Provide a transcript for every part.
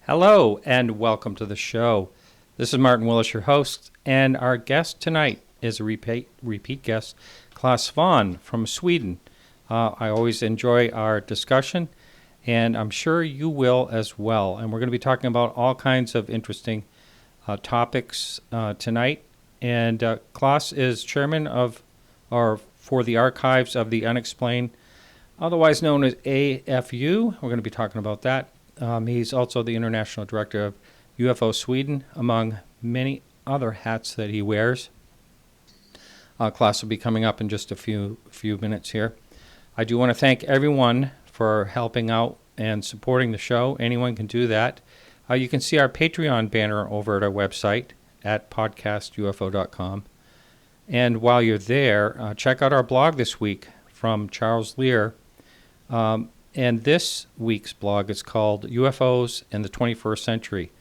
Hello and welcome to the show. This is Martin Willis, your host, and our guest tonight is a repeat guest, Clas Svahn from Sweden. I always enjoy our discussion, and I'm sure you will as well. And we're going to be talking about all kinds of interesting topics tonight. And Clas is chairman for the Archives of the Unexplained, otherwise known as AFU. We're going to be talking about that. He's also the international director of UFO-Sweden, among many other hats that he wears. Clas will be coming up in just a few minutes here. I do want to thank everyone for helping out and supporting the show. Anyone can do that. You can see our Patreon banner over at our website at podcastufo.com. And while you're there, check out our blog this week from Charles Lear. And this week's blog is called UFOs in the 21st Century.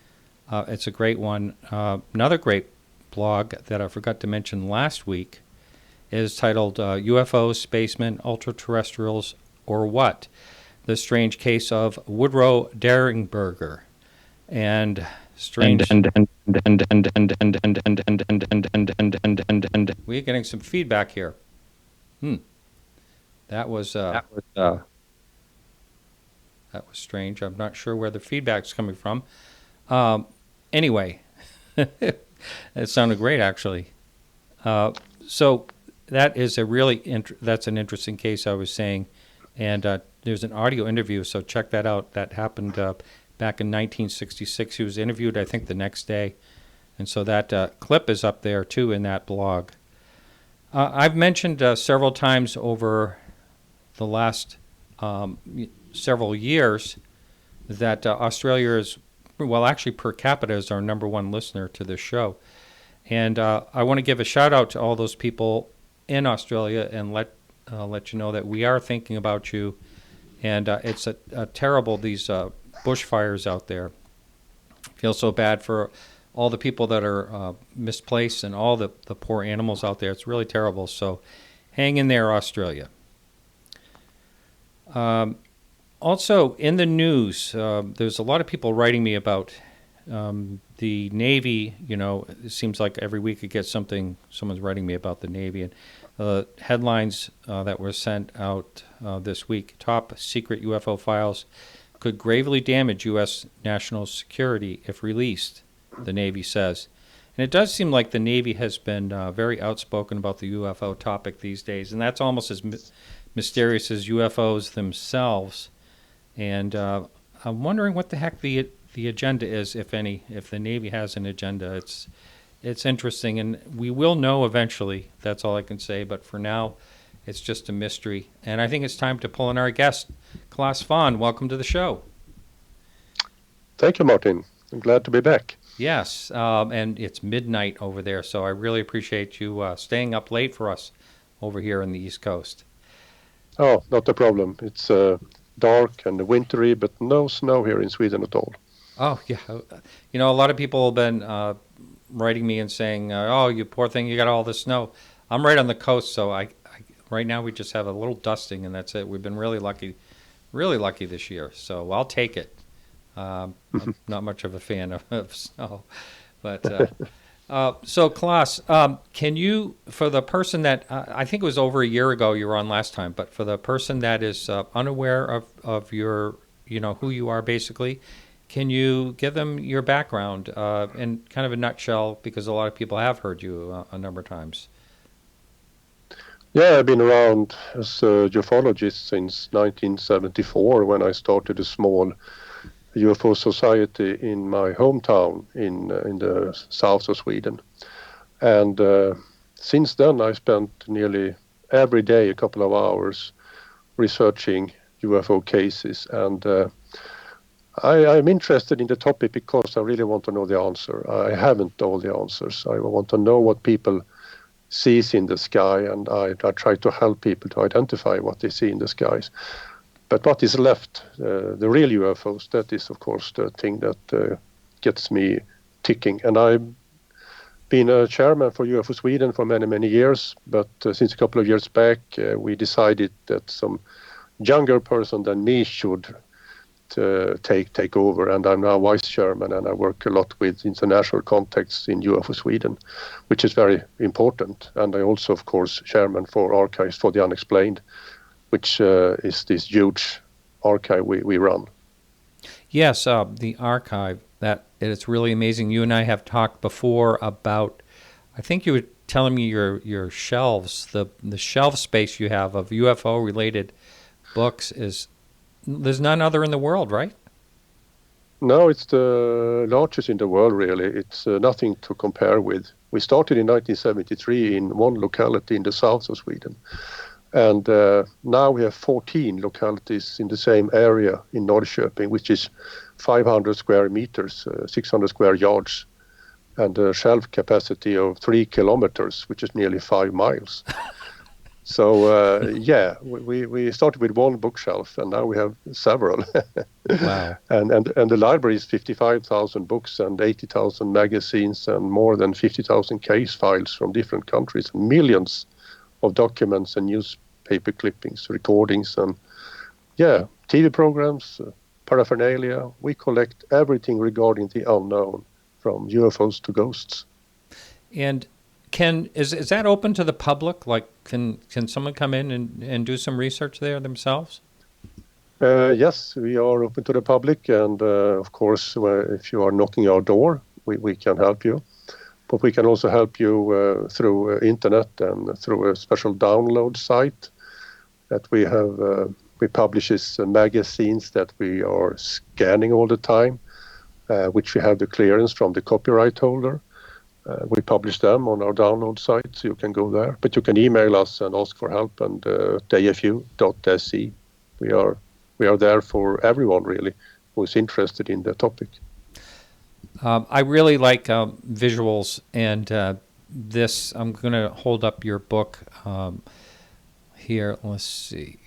It's a great one. Another great blog that I forgot to mention last week is titled UFOs, Spacemen, Ultra-Terrestrials, or What? The Strange Case of Woodrow Deringberger. And strange... We're getting some feedback here. That was strange. I'm not sure where the feedback's coming from. Anyway, it sounded great, actually. So that is that's an interesting case, I was saying. And there's an audio interview, so check that out. That happened back in 1966. He was interviewed, I think, the next day. And so that clip is up there, too, in that blog. I've mentioned several times over the last several years that Australia is, well, actually per capita is our number one listener to this show. And I want to give a shout out to all those people in Australia and let you know that we are thinking about you. And it's a terrible, these bushfires out there. I feel so bad for all the people that are misplaced and all the poor animals out there. It's really terrible. So hang in there, Australia. Also, in the news, there's a lot of people writing me about the Navy. You know, it seems like every week it gets something, someone's writing me about the Navy. And headlines that were sent out this week: top secret UFO files could gravely damage U.S. national security if released, the Navy says. And it does seem like the Navy has been very outspoken about the UFO topic these days, and that's almost as mysterious as UFOs themselves. And I'm wondering what the heck the agenda is, if any, if the Navy has an agenda. It's interesting, and we will know eventually. That's all I can say. But for now, it's just a mystery. And I think it's time to pull in our guest, Clas Svahn. Welcome to the show. Thank you, Martin. I'm glad to be back. Yes, and it's midnight over there, so I really appreciate you staying up late for us over here on the East Coast. Oh, not a problem. It's dark and wintry, but no snow here in Sweden at all. Oh, yeah. You know, a lot of people have been writing me and saying, oh, you poor thing, you got all the snow. I'm right on the coast, so I right now we just have a little dusting, and that's it. We've been really lucky this year, so I'll take it. I'm not much of a fan of snow. But so, Clas, can you, for the person that, I think it was over a year ago you were on last time, but for the person that is unaware of your, you know, who you are basically, can you give them your background in kind of a nutshell, because a lot of people have heard you a number of times? Yeah, I've been around as a ufologist since 1974, when I started a small UFO society in my hometown in the south of Sweden. And since then I spent nearly every day a couple of hours researching UFO cases. And I'm interested in the topic because I really want to know the answer. I haven't all the answers. I want to know what people sees in the sky, and I try to help people to identify what they see in the skies. But what is left, the real UFOs, that is, of course, the thing that gets me ticking. And I've been a chairman for UFO-Sweden for many, many years. But since a couple of years back, we decided that some younger person than me should take over, and I'm now vice chairman, and I work a lot with international contacts in UFO-Sweden, which is very important. And I also, of course, chairman for Archives For the Unexplained, which is this huge archive we run. Yes, the archive, it's really amazing. You and I have talked before about, I think you were telling me your shelves, the shelf space you have of UFO-related books there's none other in the world, right? No, it's the largest in the world, really. It's nothing to compare with. We started in 1973 in one locality in the south of Sweden. And now we have 14 localities in the same area in Norrköping, which is 500 square meters, 600 square yards, and a shelf capacity of 3 kilometers, which is nearly 5 miles. So, we started with one bookshelf, and now we have several. Wow. And the library is 55,000 books and 80,000 magazines and more than 50,000 case files from different countries, millions of documents and newspaper clippings, recordings, and TV programs, paraphernalia. We collect everything regarding the unknown, from UFOs to ghosts. And is that open to the public? Like, can someone come in and do some research there themselves? Yes, we are open to the public, and of course, if you are knocking our door, we can help you. But we can also help you through internet and through a special download site that we have. We publishes magazines that we are scanning all the time, which we have the clearance from the copyright holder. We publish them on our download site, so you can go there. But you can email us and ask for help, and afu.se. We are there for everyone, really, who is interested in the topic. I really like visuals, and this, I'm going to hold up your book here. Let's see.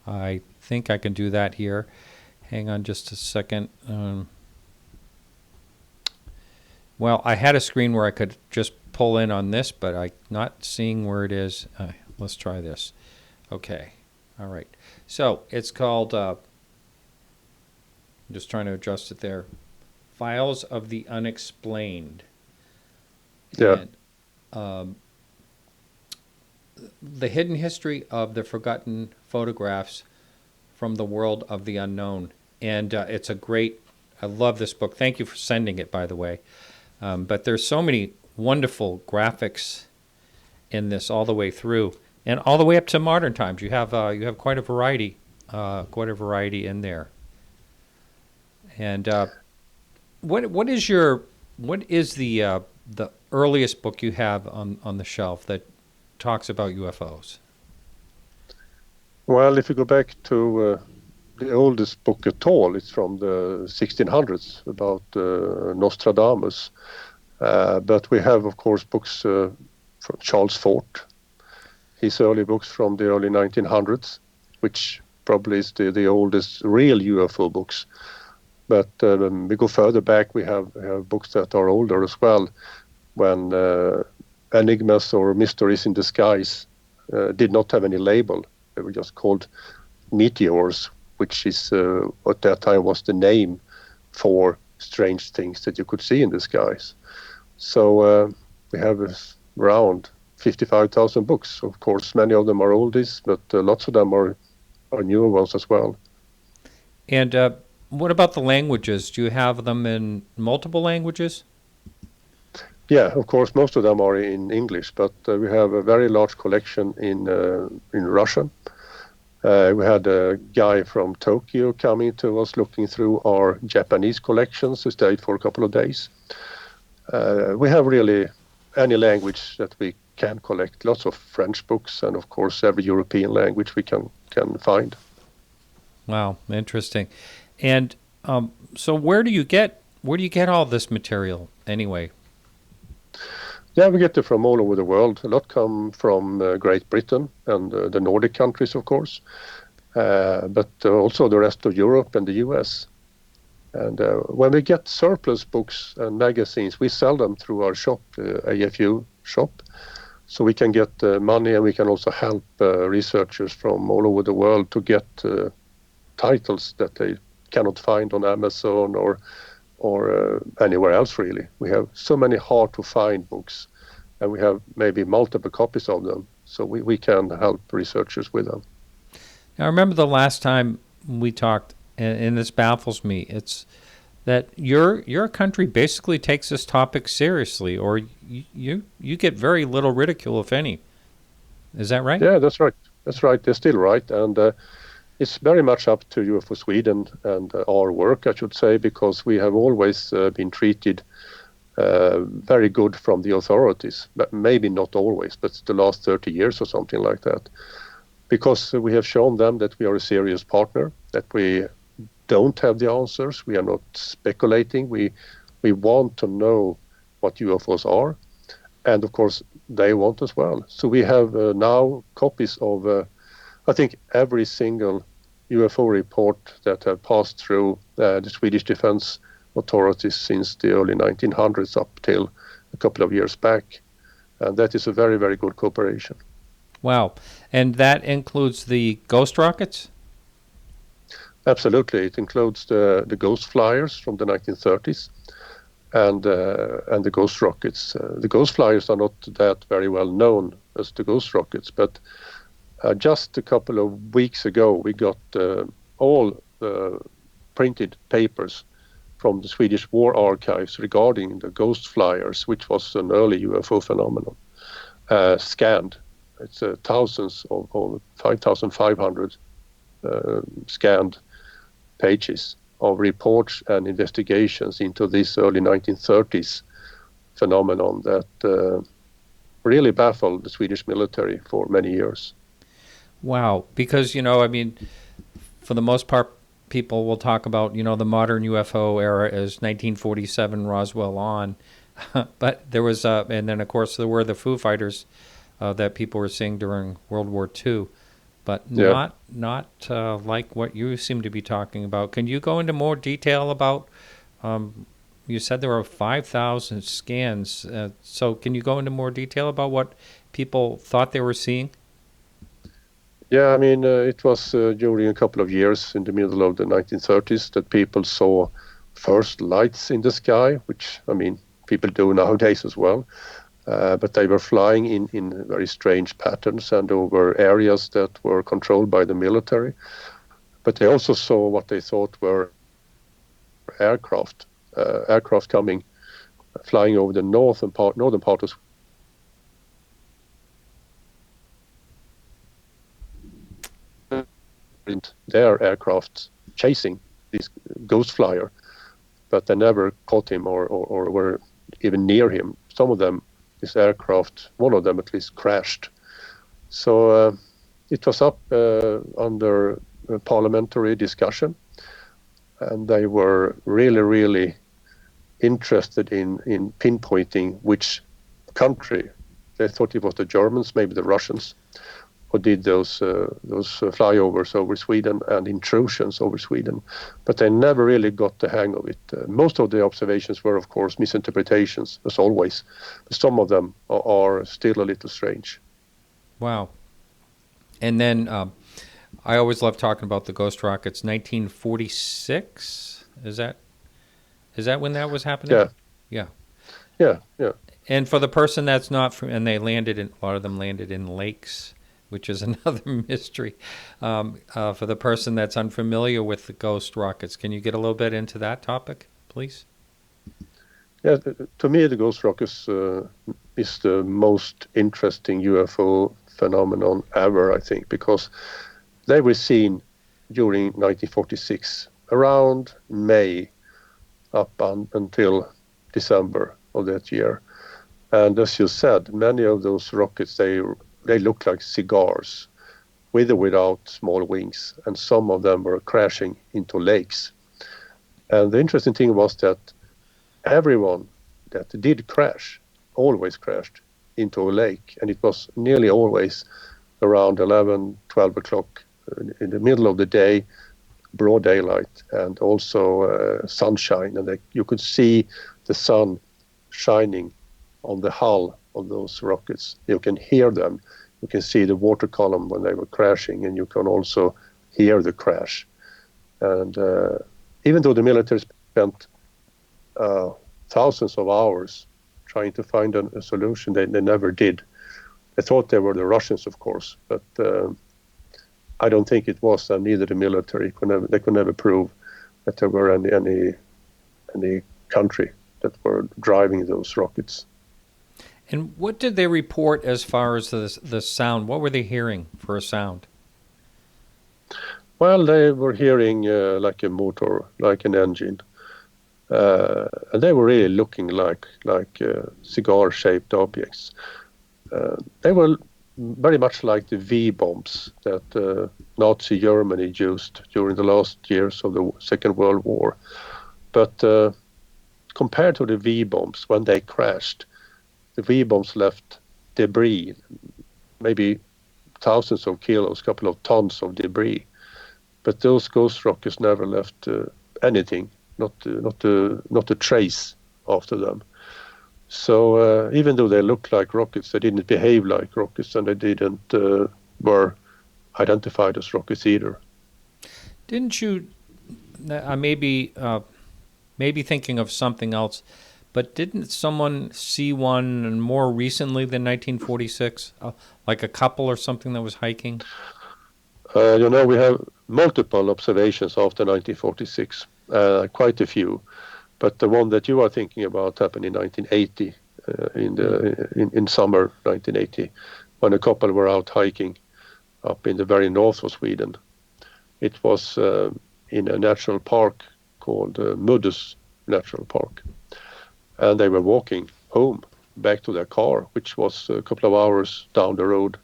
I think I can do that here. Hang on just a second. Well, I had a screen where I could just pull in on this, but I'm not seeing where it is. Let's try this. Okay. All right. So it's called, I'm just trying to adjust it there, Files of the Unexplained. Yeah. And, the hidden history of the forgotten photographs from the world of the unknown. And it's I love this book. Thank you for sending it, by the way. But there's so many wonderful graphics in this all the way through, and all the way up to modern times. You have quite a variety in there. And what is the earliest book you have on the shelf that talks about UFOs? Well, if you go back to the oldest book at all, it's from the 1600s about Nostradamus. But we have, of course, books from Charles Fort, his early books from the early 1900s, which probably is the oldest real UFO books. But we go further back, we have books that are older as well, when enigmas or mysteries in the skies did not have any label. They were just called meteors, which is at that time was the name for strange things that you could see in the skies. So we have around 55,000 books. Of course, many of them are oldies, but lots of them are newer ones as well. And what about the languages? Do you have them in multiple languages? Yeah, of course, most of them are in English, but we have a very large collection in Russian. We had a guy from Tokyo coming to us looking through our Japanese collections. He stayed for a couple of days. We have really any language that we can collect. Lots of French books, and of course every European language we can find. Wow, interesting. And so where do you get all this material anyway? Yeah, we get it from all over the world. A lot come from Great Britain and the Nordic countries, of course, but also the rest of Europe and the US. And when we get surplus books and magazines, we sell them through our shop, AFU shop, so we can get titles that they cannot find on Amazon or anywhere else really. We have so many hard to find books, and we have maybe multiple copies of them, so we can help researchers with them. Now, I remember the last time we talked, and this baffles me. It's that your country basically takes this topic seriously, or you get very little ridicule, if any. Is that right? Yeah, that's right. That's right. They're still right, and it's very much up to UFO-Sweden and our work, I should say, because we have always been treated very good from the authorities, but maybe not always, but the last 30 years or something like that. Because we have shown them that we are a serious partner, that we don't have the answers, we are not speculating, we want to know what UFOs are, and of course they want as well. So we have now copies of I think every single UFO report that have passed through the Swedish defense authorities since the early 1900s up till a couple of years back, and that is a very, very good cooperation. Wow. And that includes the ghost rockets? Absolutely. It includes the ghost flyers from the 1930s and the ghost rockets. The ghost flyers are not that very well known as the ghost rockets, but just a couple of weeks ago we got all the printed papers from the Swedish war archives regarding the ghost flyers, which was an early UFO phenomenon, scanned. It's thousands of 5,500 scanned pages of reports and investigations into this early 1930s phenomenon that really baffled the Swedish military for many years. Wow. Because, I mean, for the most part, people will talk about, the modern UFO era as 1947 Roswell on. But there was, and then, of course, there were the Foo Fighters that people were seeing during World War II, but not like what you seem to be talking about. Can you go into more detail about, you said there were 5,000 scans, so can you go into more detail about what people thought they were seeing? Yeah, I mean, it was during a couple of years in the middle of the 1930s that people saw first lights in the sky, which, I mean, people do nowadays as well. But they were flying in very strange patterns and over areas that were controlled by the military. But they also saw what they thought were aircraft coming, flying over the northern part of their aircraft chasing this ghost flyer, but they never caught him or were even near him. Some of them, this aircraft, one of them at least, crashed. So it was up under parliamentary discussion, and they were really, really interested in pinpointing which country. They thought it was the Germans, maybe the Russians, who did those flyovers over Sweden and intrusions over Sweden, but they never really got the hang of it. Most of the observations were, of course, misinterpretations, as always, but some of them are still a little strange. Wow. And then I always love talking about the ghost rockets. 1946, is that when that was happening? Yeah. And for the person that's not from, and a lot of them landed in lakes, which is another mystery. For the person that's unfamiliar with the ghost rockets, can you get a little bit into that topic, please? Yeah, to me, the ghost rockets is the most interesting UFO phenomenon ever, I think, because they were seen during 1946, around May up until December of that year. And as you said, many of those rockets, they look like cigars, with or without small wings, and some of them were crashing into lakes. And the interesting thing was that everyone that did crash always crashed into a lake, and it was nearly always around 11, 12 o'clock in the middle of the day, broad daylight, and also sunshine, and you could see the sun shining on the hull of those rockets. You can hear them. You can see the water column when they were crashing, and you can also hear the crash. And even though the military spent thousands of hours trying to find a solution, they never did. They thought they were the Russians, of course, but I don't think it was, and neither the military. They could never prove that there were any country that were driving those rockets. And what did they report as far as the sound? What were they hearing for a sound? Well, they were hearing like a motor, like an engine. And they were really looking like cigar-shaped objects. They were very much like the V-bombs that Nazi Germany used during the last years of the Second World War. But compared to the V-bombs, when they crashed, the V-bombs left debris, maybe thousands of kilos, a couple of tons of debris. But those ghost rockets never left anything, not a trace after them. So even though they looked like rockets, they didn't behave like rockets, and they didn't were identified as rockets either. Didn't you? I maybe thinking of something else, but didn't someone see one more recently than 1946, like a couple or something that was hiking? We have multiple observations after 1946, quite a few. But the one that you are thinking about happened in 1980, in summer 1980, when a couple were out hiking up in the very north of Sweden. It was in a national park called Muddus Natural Park. And they were walking home, back to their car, which was a couple of hours down the road.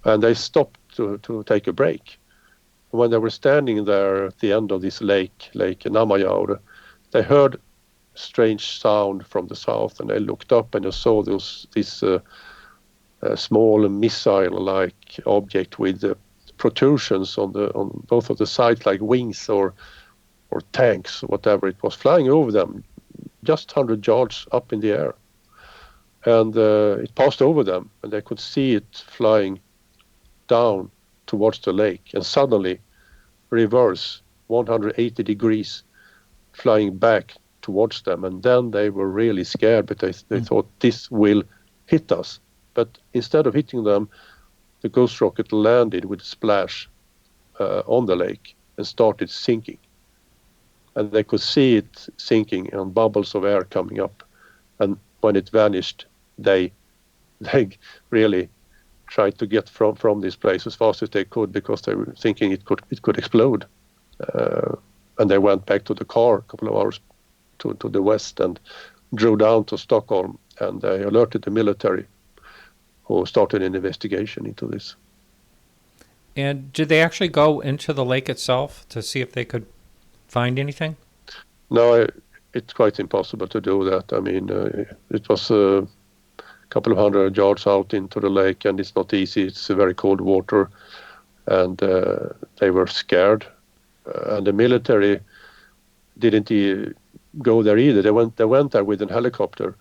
And they stopped to take a break. When they were standing there at the end of this Lake Nammajaure, they heard a strange sound from the south, and they looked up and they saw this small missile-like object with protrusions on both of the sides, like wings or tanks, whatever it was, flying over them, just 100 yards up in the air. And it passed over them, and they could see it flying down towards the lake, and suddenly reverse 180 degrees, flying back towards them. And then they were really scared, but they thought this will hit us. But instead of hitting them, the ghost rocket landed with a splash on the lake and started sinking. And they could see it sinking and bubbles of air coming up. And when it vanished, they really tried to get from this place as fast as they could, because they were thinking it could explode. And they went back to the car a couple of hours to the west and drove down to Stockholm, and they alerted the military, who started an investigation into this. And did they actually go into the lake itself to see if they could find anything? No, it's quite impossible to do that. I mean, it was a couple of 100 yards out into the lake, and it's not easy. It's very cold water, and they were scared. And the military didn't go there either. They went there with a helicopter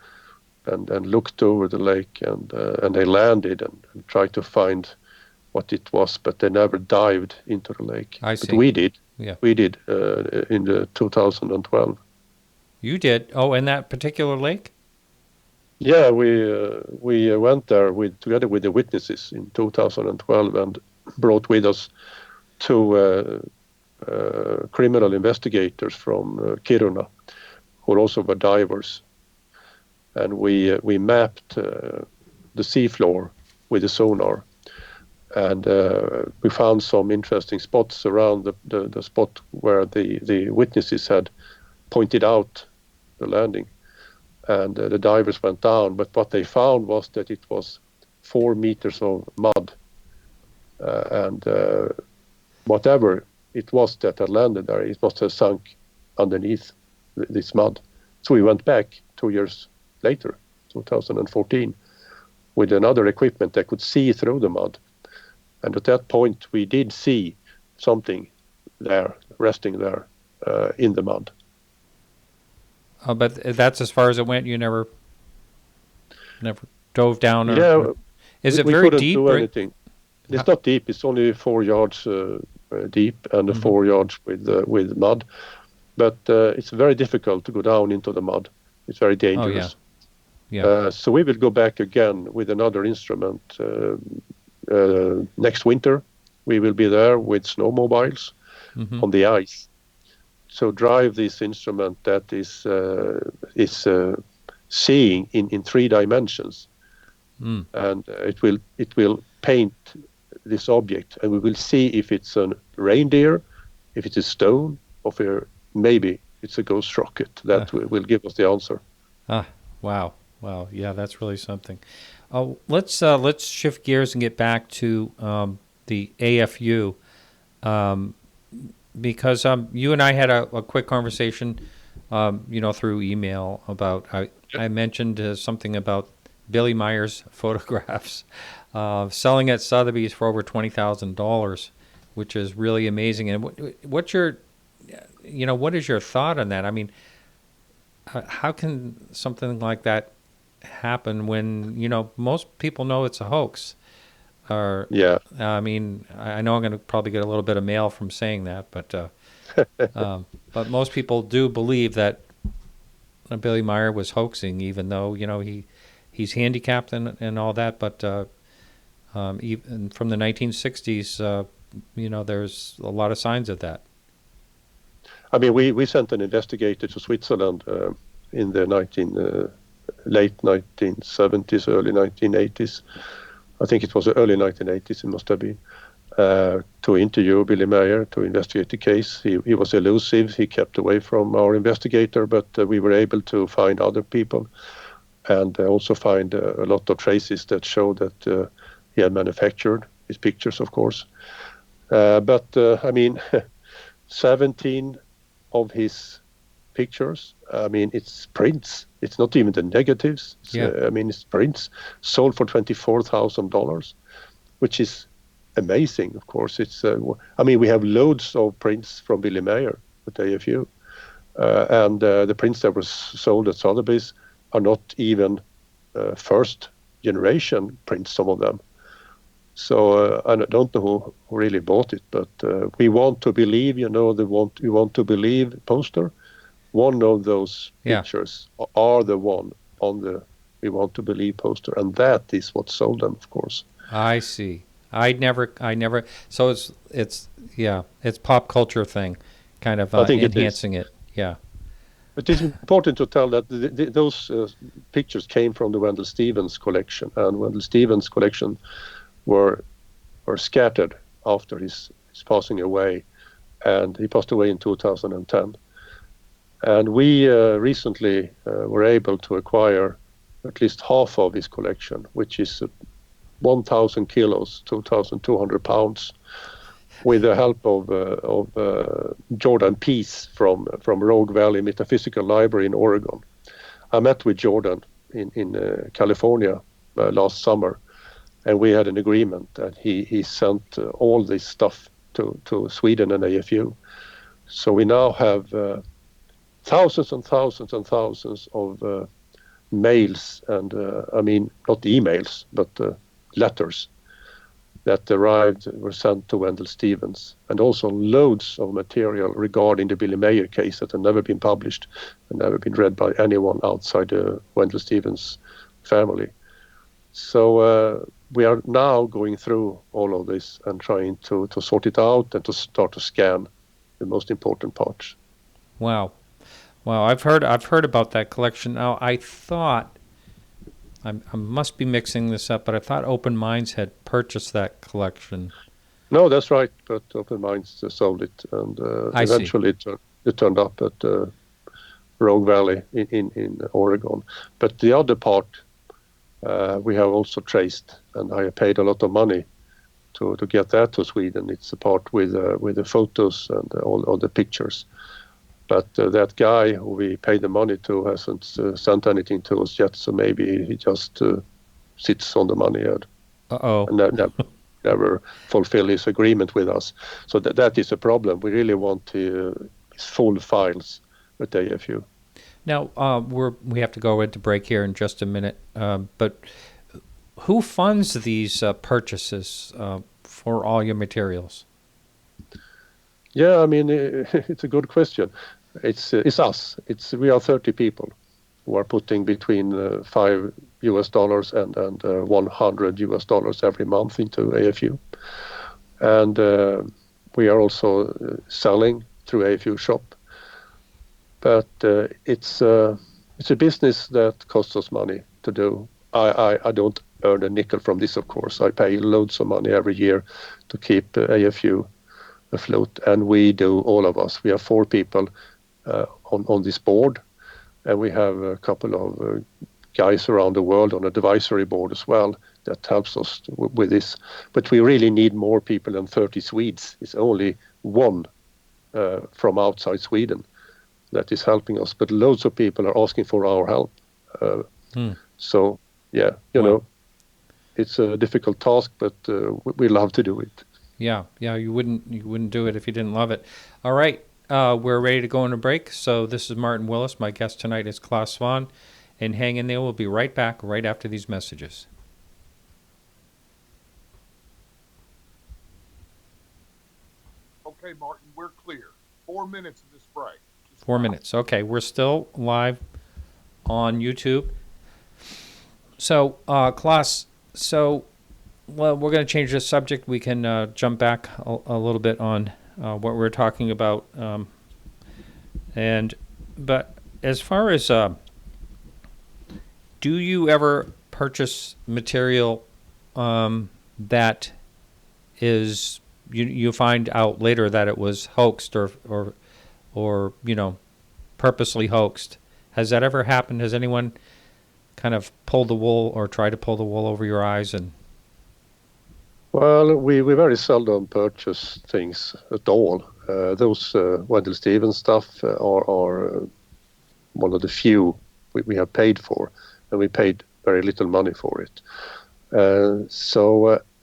and looked over the lake, and they landed and tried to find what it was, but they never dived into the lake. I see. But we did. Yeah. We did in the 2012. You did? Oh, in that particular lake? Yeah, we went there together with the witnesses in 2012 and brought with us two criminal investigators from Kiruna, who also were divers. And we mapped the seafloor with the sonar. And we found some interesting spots around the spot where the witnesses had pointed out the landing. And the divers went down, but what they found was that it was 4 meters of mud. And whatever it was that had landed there, it must have sunk underneath this mud. So we went back 2 years later, 2014, with another equipment that could see through the mud. And at that point, we did see something there, resting there in the mud. But that's as far as it went. You never dove down? Is it very couldn't deep? do anything. It's not deep. It's only 4 yards deep and 4 yards with mud. But it's very difficult to go down into the mud. It's very dangerous. So we will go back again with another instrument next winter. We will be there with snowmobiles on the ice. So drive this instrument that is seeing in 3 dimensions, and it will paint this object, and we will see if it's a reindeer, if it's a stone, or if maybe it's a ghost rocket. That will give us the answer. Wow. Yeah, that's really something. Let's shift gears and get back to the AFU, because you and I had a quick conversation, through email about. I mentioned something about Billy Meyer's photographs selling at Sotheby's for over $20,000, which is really amazing. And what is your thought on that? I mean, how can something like that happen when most people know it's a hoax? I mean, I know I'm going to probably get a little bit of mail from saying that, but most people do believe that Billy Meyer was hoaxing, even though he's handicapped and all that. But even from the 1960s, there's a lot of signs of that. I mean, we sent an investigator to Switzerland in the late 1970s, early 1980s. I think it was the early 1980s, it must have been, to interview Billy Meyer, to investigate the case. He was elusive. He kept away from our investigator, but we were able to find other people and also find a lot of traces that show that he had manufactured his pictures, of course. But 17 of his pictures, it's prints. It's not even the negatives. It's prints sold for $24,000, which is amazing. Of course, it's. We have loads of prints from Billy Meyer at AFU, and the prints that were sold at Sotheby's are not even first generation prints. Some of them. So I don't know who really bought it, but we want to believe. We want to believe poster. One of those pictures are the one on the We Want to Believe poster, and that is what sold them, of course. I see. I never. So it's pop culture thing, kind of enhancing it. Yeah. But it's important to tell that those pictures came from the Wendell Stevens collection, and Wendell Stevens collection were scattered after his passing away, and he passed away in 2010. And we recently were able to acquire at least half of his collection, which is 1,000 kilos, 2,200 pounds, with the help of Jordan Peace from Rogue Valley Metaphysical Library in Oregon. I met with Jordan in California last summer, and we had an agreement that he sent all this stuff to Sweden and AFU. So we now have thousands and thousands and thousands of mails and not emails, but letters that were sent to Wendell Stevens, and also loads of material regarding the Billy Meyer case that had never been published and never been read by anyone outside the Wendell Stevens family. So we are now going through all of this and trying to sort it out and to start to scan the most important parts. Wow. I've heard about that collection. Now, I thought, I must be mixing this up, but I thought Open Minds had purchased that collection. No, that's right, but Open Minds sold it, and eventually it turned up at Rogue Valley in Oregon. But the other part we have also traced, and I paid a lot of money to get that to Sweden. It's a part with the photos and all the pictures. But that guy who we paid the money to hasn't sent anything to us yet, so maybe he just sits on the money and never fulfill his agreement with us. So that is a problem. We really want his full files with AFU. Now, we have to go into break here in just a minute, but who funds these purchases for all your materials? Yeah, I mean, it's a good question. It's us. We are 30 people who are putting between $5 and $100 every month into AFU, and we are also selling through AFU shop. But it's a business that costs us money to do. I don't earn a nickel from this, of course. I pay loads of money every year to keep AFU afloat, and we do, all of us. We have 4 people on this board, and we have a couple of guys around the world on an advisory board as well that helps us with this. But we really need more people than 30 Swedes. It's only one from outside Sweden that is helping us, but loads of people are asking for our help. So, yeah, you know, it's a difficult task, but we love to do it. Yeah, you wouldn't do it if you didn't love it. All right, we're ready to go on a break. So this is Martin Willis. My guest tonight is Clas Svahn, and hang in there. We'll be right back right after these messages. Okay, Martin, we're clear. 4 minutes of this break. 4 minutes. Okay, we're still live on YouTube. So, Clas, well, we're going to change the subject. We can jump back a little bit on what we're talking about. But as far as, do you ever purchase material that is, you find out later that it was hoaxed or you know, purposely hoaxed? Has that ever happened? Has anyone kind of pulled the wool or tried to pull the wool over your eyes? And well, we very seldom purchase things at all. Those Wendell Stevens stuff are one of the few we have paid for, and we paid very little money for it.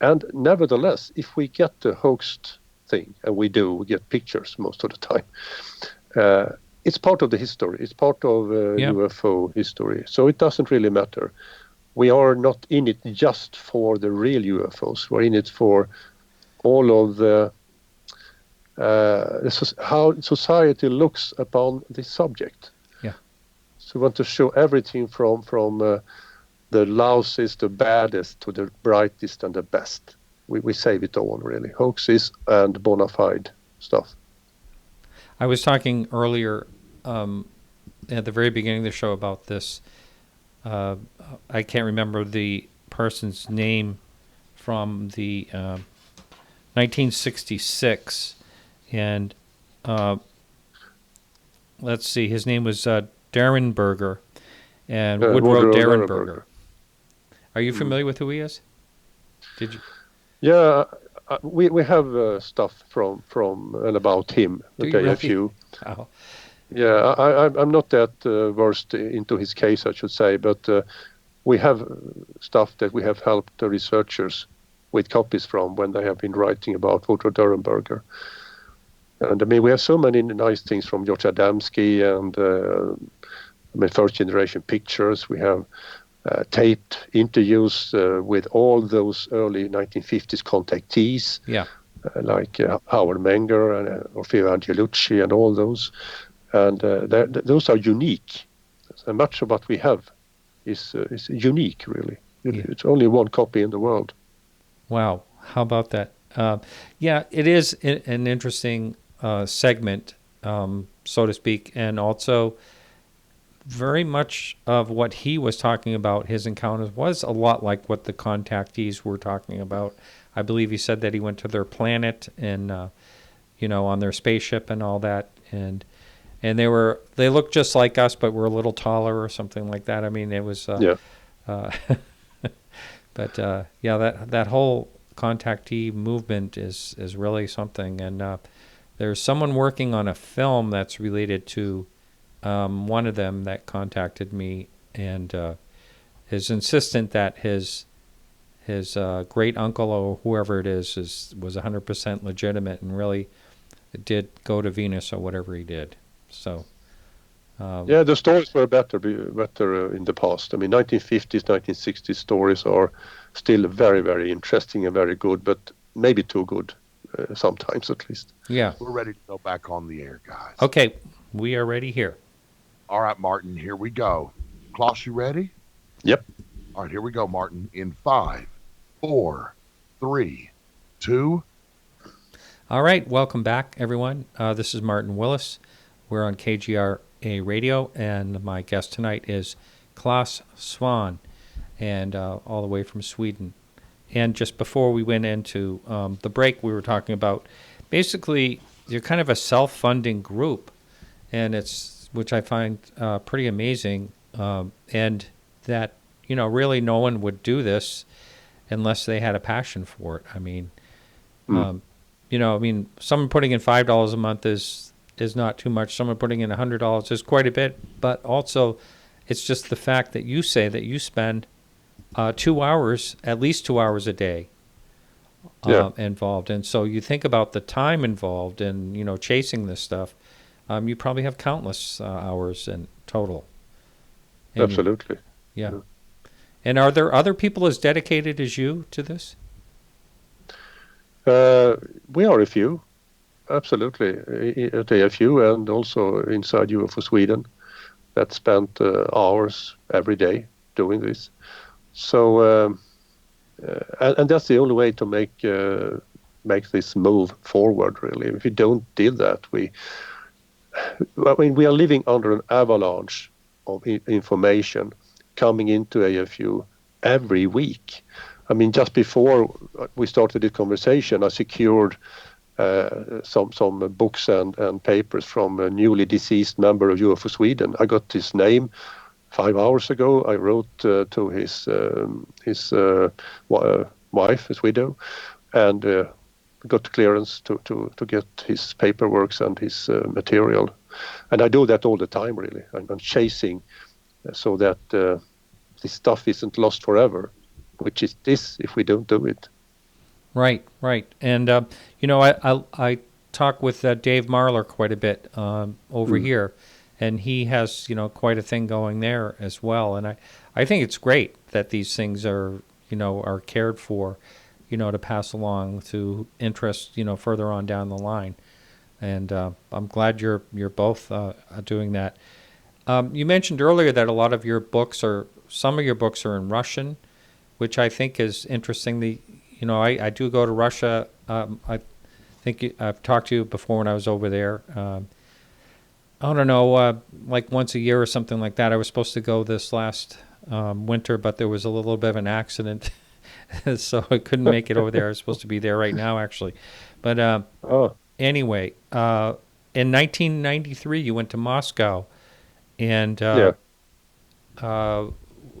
And nevertheless, if we get the hoaxed thing, and we get pictures most of the time, it's part of the history. It's part of UFO history. So it doesn't really matter. We are not in it just for the real UFOs. We're in it for all of the how society looks upon this subject. Yeah. So we want to show everything from the lousiest, the baddest, to the brightest and the best. We save it all, really. Hoaxes and bona fide stuff. I was talking earlier at the very beginning of the show about this. I can't remember the person's name from the 1966, and let's see, his name was Derenberger, and Woodrow Derenberger. Are you familiar with who he is? Did you? Yeah, we have stuff from and about him. Okay, really? a few. Oh. Yeah, I'm not that versed into his case, I should say, but we have stuff that we have helped the researchers with copies from when they have been writing about Woodrow Derenberger. And I mean, we have so many nice things from George Adamski and first generation pictures. We have taped interviews with all those early 1950s contactees, like Howard Menger and Orfeo Angelucci and all those. And those are unique. And much of what we have is unique, really. Yeah. It's only one copy in the world. Wow. How about that? Yeah, it is an interesting segment, so to speak, and also very much of what he was talking about, his encounters, was a lot like what the contactees were talking about. I believe he said that he went to their planet and, on their spaceship and all that, and they looked just like us, but were a little taller or something like that. I mean, it was but that whole contactee movement is really something. And there's someone working on a film that's related to one of them that contacted me, and is insistent that his great uncle or whoever it is was 100% legitimate and really did go to Venus or whatever he did. So the stories were better in the past. I mean, 1950s, 1960s stories are still very, very interesting and very good, but maybe too good. sometimes at least. Yeah. We're ready to go back on the air, guys. Okay, we are ready here. All right, Martin, here we go. Klaus, you ready? Yep. All right, here we go, Martin. In 5, 4, 3, 2. All right, welcome back, everyone. This is Martin Willis. We're on KGRA Radio, and my guest tonight is Clas Svahn, and all the way from Sweden. And just before we went into the break, we were talking about basically you're kind of a self-funding group, and which I find pretty amazing, and that really no one would do this unless they had a passion for it. I mean, someone putting in $5 a month is not too much. Someone putting in $100 is quite a bit, but also it's just the fact that you say that you spend 2 hours, at least 2 hours a day involved. And so you think about the time involved in, chasing this stuff. You probably have countless hours in total. And, Absolutely. Yeah. And are there other people as dedicated as you to this? We are a few. Absolutely. A few, and also inside UFO-Sweden that spent hours every day doing this. So, and that's the only way to make this move forward, really. If we don't do that, we are living under an avalanche of information coming into AFU every week. I mean, just before we started the conversation, I secured some books and papers from a newly deceased member of UFO-Sweden. I got his name 5 hours ago. I wrote to his wife, his widow, and got clearance to get his paperwork and his material. And I do that all the time, really. I'm chasing so that this stuff isn't lost forever, which is this if we don't do it. Right. And, I talk with Dave Marler quite a bit over here, and he has, quite a thing going there as well. And I think it's great that these things are cared for, to pass along to interest, further on down the line. And I'm glad you're both doing that. You mentioned earlier that some of your books are in Russian, which I think is interesting. I do go to Russia. I think I've talked to you before when I was over there. I don't know, like once a year or something like that. I was supposed to go this last winter, but there was a little bit of an accident, so I couldn't make it over there. I was supposed to be there right now, actually. But anyway, in 1993, you went to Moscow, and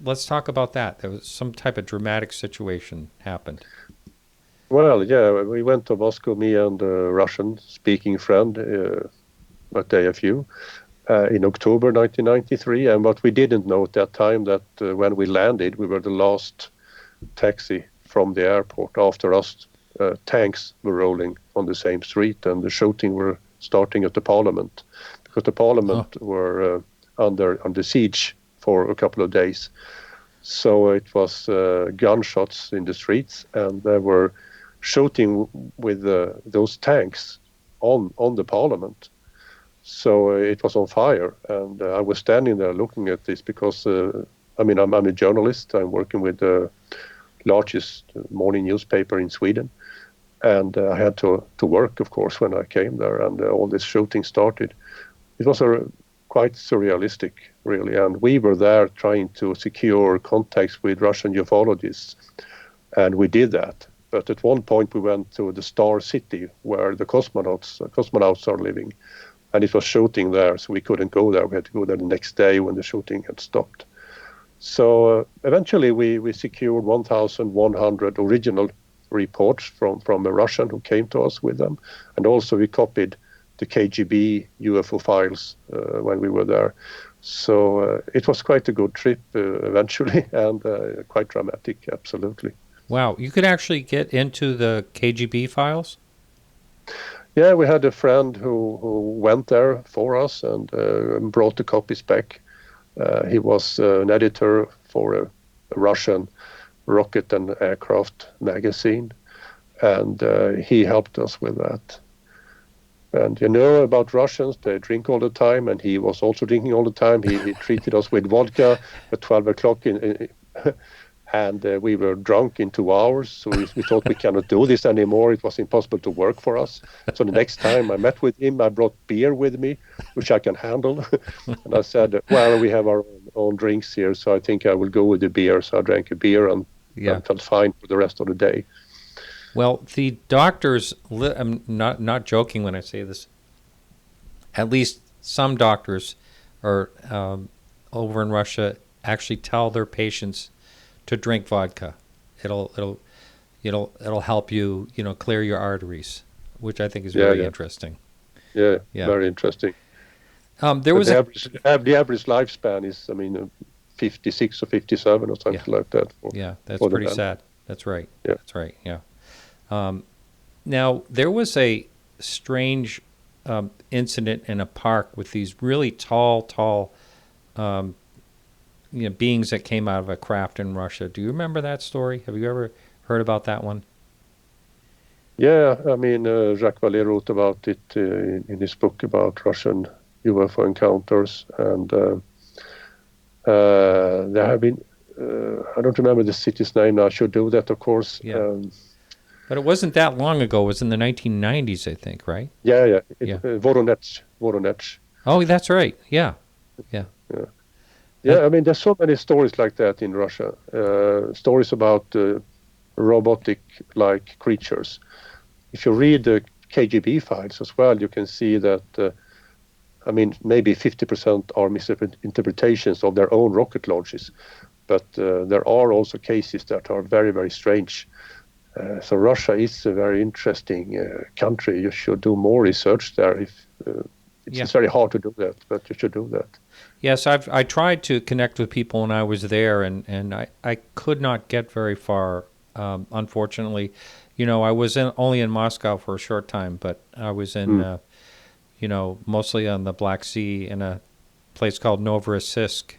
let's talk about that. There was some type of dramatic situation happened. Well, yeah, we went to Moscow, me and a Russian-speaking friend at AFU in October 1993. And what we didn't know at that time that when we landed, we were the last taxi from the airport. After us, tanks were rolling on the same street, and the shooting were starting at the parliament, because the parliament were under siege for a couple of days. So it was gunshots in the streets, and they were shooting with those tanks on the parliament. So it was on fire, and I was standing there looking at this because, I'm a journalist. I'm working with the largest morning newspaper in Sweden, and I had to work, of course, when I came there, and all this shooting started. It was quite surrealistic, really, and we were there trying to secure contacts with Russian ufologists, and we did that. But at one point we went to the Star City where the cosmonauts are living, and it was shooting there, so we couldn't go there. We had to go there the next day when the shooting had stopped. So eventually we secured 1,100 original reports from a Russian who came to us with them, and also we copied the KGB UFO files when we were there. So it was quite a good trip eventually, and quite dramatic, absolutely. Wow, you could actually get into the KGB files? Yeah, we had a friend who went there for us and brought the copies back. He was an editor for a Russian rocket and aircraft magazine. and he helped us with that. And you know about Russians, they drink all the time, and he was also drinking all the time. He treated us with vodka at 12 o'clock, and we were drunk in 2 hours. So we thought we cannot do this anymore. It was impossible to work for us. So the next time I met with him, I brought beer with me, which I can handle. And I said, well, we have our own drinks here, so I think I will go with the beer. So I drank a beer and felt fine for the rest of the day. Well, the doctors, I'm not joking when I say this, at least some doctors are over in Russia actually tell their patients to drink vodka. It'll help you, clear your arteries, which I think is very interesting. Yeah, very interesting. There was the average lifespan is, 56 or 57 or something like that. That's pretty sad. That's right. Yeah. That's right. Yeah. Now, there was a strange incident in a park with these really tall beings that came out of a craft in Russia. Do you remember that story? Have you ever heard about that one? Yeah, Jacques Vallée wrote about it in his book about Russian UFO encounters, and there have been, I don't remember the city's name now. I should do that, of course. Yeah. But it wasn't that long ago. It was in the 1990s, I think, right? Yeah. Voronezh. Oh, that's right. Yeah. There's so many stories like that in Russia. Stories about robotic-like creatures. If you read the KGB files as well, you can see that, maybe 50% are misinterpretations of their own rocket launches. But there are also cases that are very, very strange. So Russia is a very interesting country. You should do more research there. It's very hard to do that, but you should do that. Yes, I tried to connect with people when I was there, and I could not get very far, unfortunately. I was only in Moscow for a short time, but I was in, mostly on the Black Sea in a place called Novorossiysk,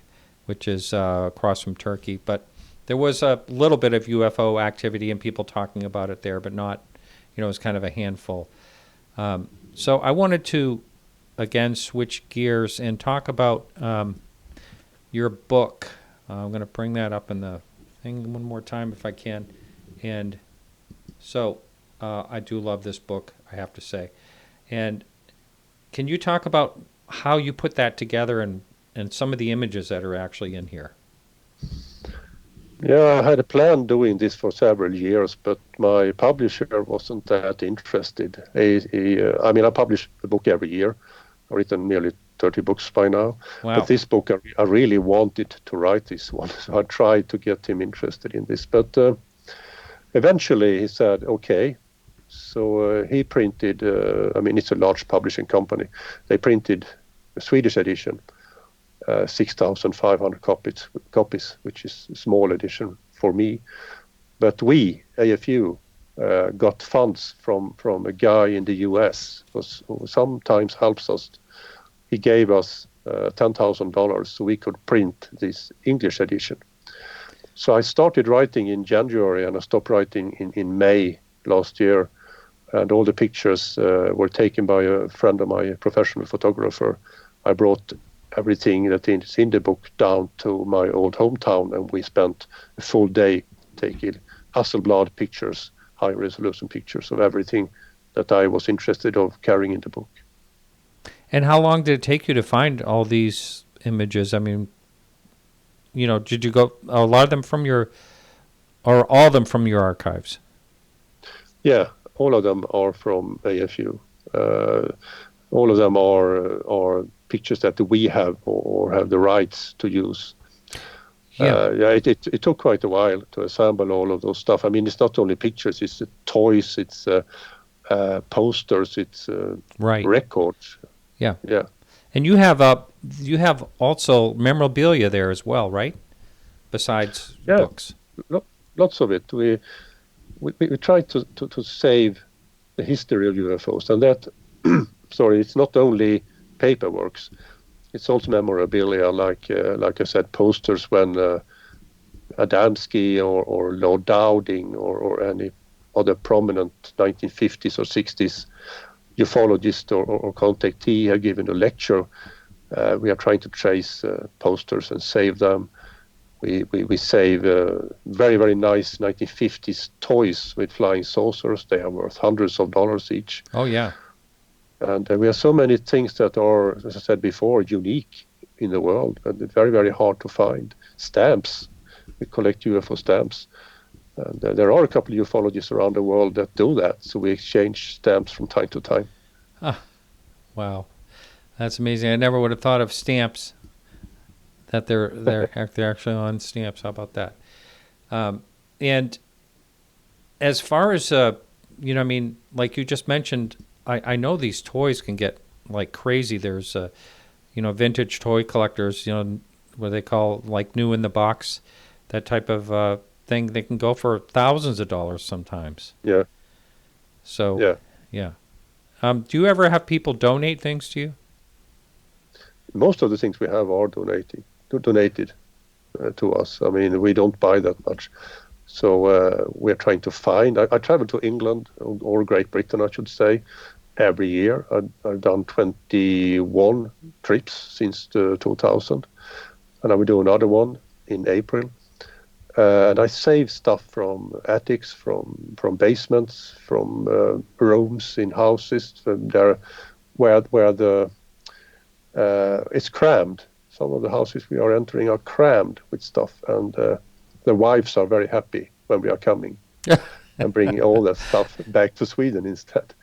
which is across from Turkey. But there was a little bit of UFO activity and people talking about it there, but not, it was kind of a handful. So I wanted to, again, switch gears and talk about your book. I'm going to bring that up in the thing one more time if I can. And so I do love this book, I have to say. And can you talk about how you put that together and some of the images that are actually in here? Yeah, I had a plan doing this for several years, but my publisher wasn't that interested. I publish a book every year. I've written nearly 30 books by now. Wow. But this book, I really wanted to write this one, so I tried to get him interested in this. But eventually he said, okay. So he printed, it's a large publishing company. They printed a Swedish edition. 6,500 copies, which is a small edition for me. But we, AFU, got funds from a guy in the US who sometimes helps us. He gave us $10,000 so we could print this English edition. So I started writing in January and I stopped writing in May last year. And all the pictures were taken by a friend of mine, a professional photographer. I brought everything that is in the book down to my old hometown, and we spent a full day taking Hasselblad pictures, high-resolution pictures of everything that I was interested of carrying in the book. And how long did it take you to find all these images? Did you go a lot of them from or all of them from your archives? Yeah, all of them are from AFU. All of them are pictures that we have or have the rights to use. It took quite a while to assemble all of those stuff. It's not only pictures, it's toys, it's posters, it's records. Yeah. And you have also memorabilia there as well, right? Besides books. Lots of it. We tried to save the history of UFOs, and that it's not only paperworks, it's also memorabilia, like I said, posters when Adamski or Lord Dowding or any other prominent 1950s or 60s ufologist or contactee have given a lecture. We are trying to trace posters and save them. We save very, very nice 1950s toys with flying saucers. They are worth hundreds of dollars each. Oh, yeah. And we have so many things that are, as I said before, unique in the world, and it's very, very hard to find. Stamps. We collect UFO stamps. And there are a couple of ufologists around the world that do that, so we exchange stamps from time to time. Wow. That's amazing. I never would have thought of stamps, that they're actually on stamps. How about that? And as far as, I mean, like you just mentioned, I know these toys can get like crazy. There's, vintage toy collectors, what they call like new in the box, that type of thing. They can go for thousands of dollars sometimes. Yeah. So, yeah. Do you ever have people donate things to you? Most of the things we have are donated to us. I mean, we don't buy that much. So we're trying to find. I travel to England or Great Britain, I should say, every year. I've done 21 trips since 2000, and I will do another one in April. And I save stuff from attics, from basements, from rooms in houses there where the it's crammed. Some of the houses we are entering are crammed with stuff, and the wives are very happy when we are coming and bringing all that stuff back to Sweden instead.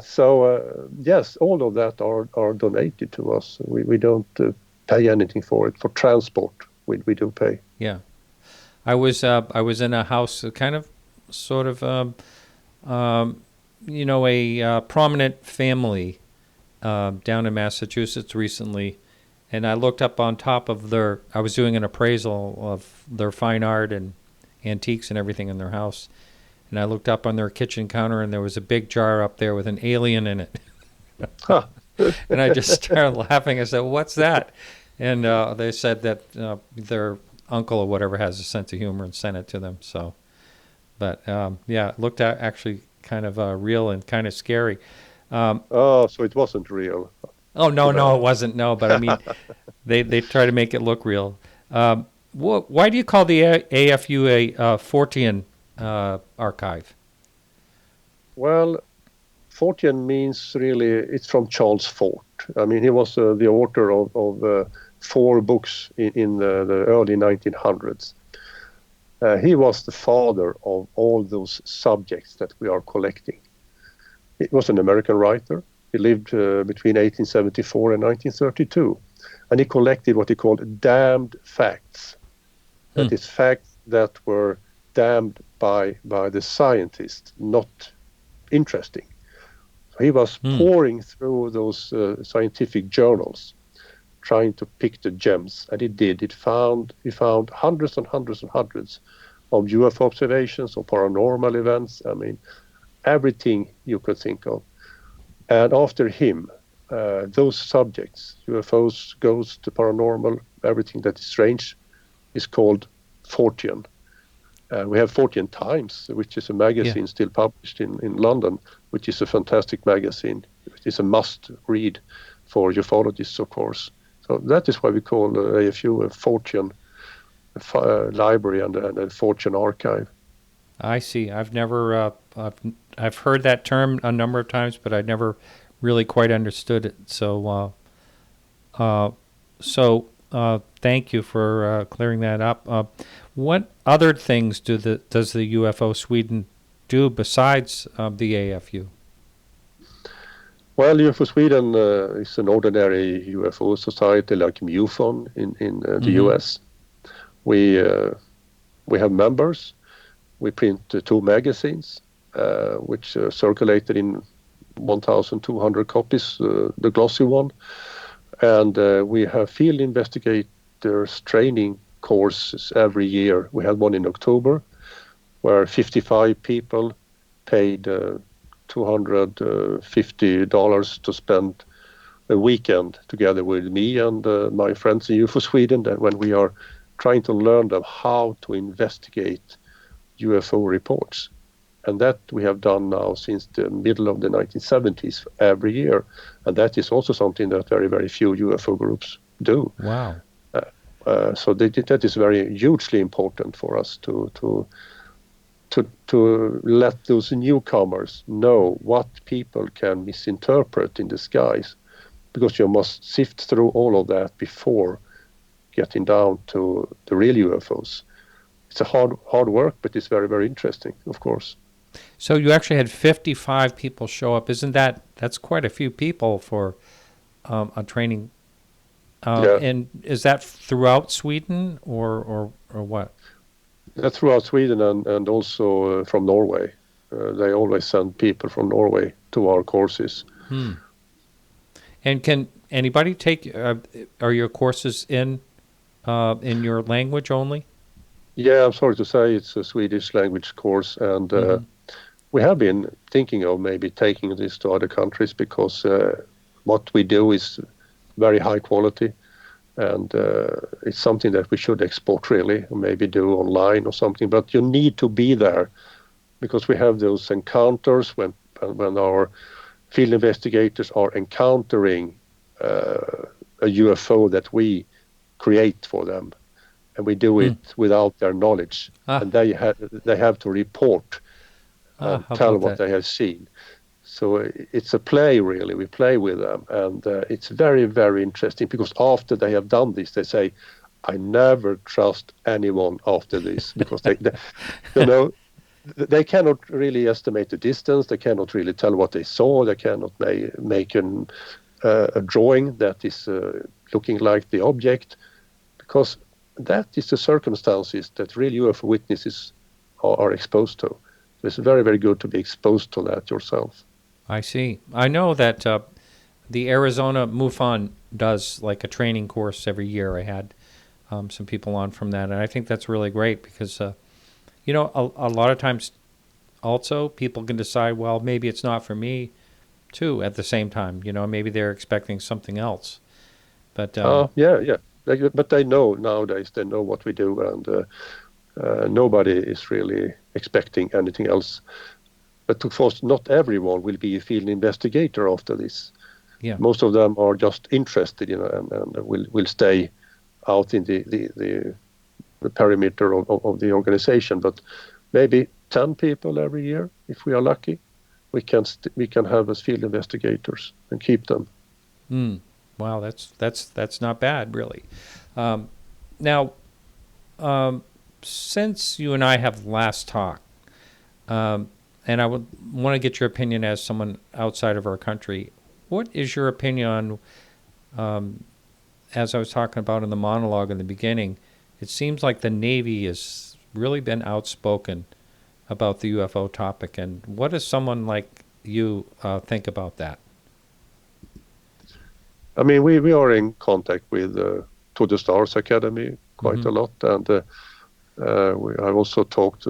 So yes, all of that are donated to us. We don't pay anything for it. For transport, we do pay. Yeah, I was in a house, kind of, sort of, a prominent family down in Massachusetts recently. And I looked up on top of I was doing an appraisal of their fine art and antiques and everything in their house. And I looked up on their kitchen counter, and there was a big jar up there with an alien in it. And I just started laughing. I said, "What's that?" And they said that their uncle or whatever has a sense of humor and sent it to them. So, but it looked actually kind of real and kind of scary. So it wasn't real. Oh, no, it wasn't. No, but I mean, they try to make it look real. Why do you call the AFU a Fortean archive? Well, Fortean means really, it's from Charles Fort. I mean, he was the author of 4 books in the early 1900s. He was the father of all those subjects that we are collecting. He was an American writer. He lived between 1874 and 1932, and he collected what he called damned facts. That is, facts that were damned by the scientists, not interesting. So he was pouring through those scientific journals, trying to pick the gems, and he did. He found hundreds and hundreds and hundreds of UFO observations or paranormal events. I mean, everything you could think of. And after him, those subjects, UFOs, ghosts, the paranormal, everything that is strange, is called Fortean. We have Fortean Times, which is a magazine still published in London, which is a fantastic magazine. It is a must-read for ufologists, of course. So that is why we call AFU a Fortean library and a Fortean archive. I see. I've never... I've heard that term a number of times, but I never really quite understood it. So, thank you for clearing that up. What other things does the UFO-Sweden do besides the AFU? Well, UFO-Sweden is an ordinary UFO society like MUFON in the US. We have members. We print 2 magazines, which circulated in 1,200 copies, the glossy one. And we have field investigators training courses every year. We had one in October where 55 people paid $250 to spend a weekend together with me and my friends in UFO-Sweden, when we are trying to learn them how to investigate UFO reports. And that we have done now since the middle of the 1970s every year. And that is also something that very, very few UFO groups do. Wow. So that is very hugely important for us to let those newcomers know what people can misinterpret in the skies, because you must sift through all of that before getting down to the real UFOs. It's a hard work, but it's very, very interesting, of course. So you actually had 55 people show up. That's quite a few people for a training? Yeah. And is that throughout Sweden or what? That's throughout Sweden and also from Norway. They always send people from Norway to our courses. And can anybody take? Are your courses in your language only? Yeah, I'm sorry to say it's a Swedish language course, and we have been thinking of maybe taking this to other countries, because what we do is very high quality, and it's something that we should export really, or maybe do online or something. But you need to be there, because we have those encounters when our field investigators are encountering a UFO that we create for them, and we do it without their knowledge, and they have to report and tell what they have seen. So it's a play, really. We play with them, and it's very, very interesting, because after they have done this, they say, "I never trust anyone after this," because they you know, they cannot really estimate the distance. They cannot really tell what they saw. They cannot make a drawing that is looking like the object, because that is the circumstances that real UFO witnesses are exposed to. So it's very, very good to be exposed to that yourself. I see. I know that the Arizona MUFON does like a training course every year. I had some people on from that, and I think that's really great, because a lot of times also people can decide, well, maybe it's not for me too at the same time. Maybe they're expecting something else. But yeah. But they know nowadays, they know what we do, and nobody is really expecting anything else. But of course, not everyone will be a field investigator after this. Yeah. Most of them are just interested, and will stay out in the perimeter of the organization. But maybe 10 people every year, if we are lucky, we can have as field investigators and keep them. Wow, that's not bad, really. Now, since you and I have last talked, and I would want to get your opinion as someone outside of our country, what is your opinion on, as I was talking about in the monologue in the beginning, it seems like the Navy has really been outspoken about the UFO topic, and what does someone like you think about that? I mean, we are in contact with To the Stars Academy quite a lot, and I've also talked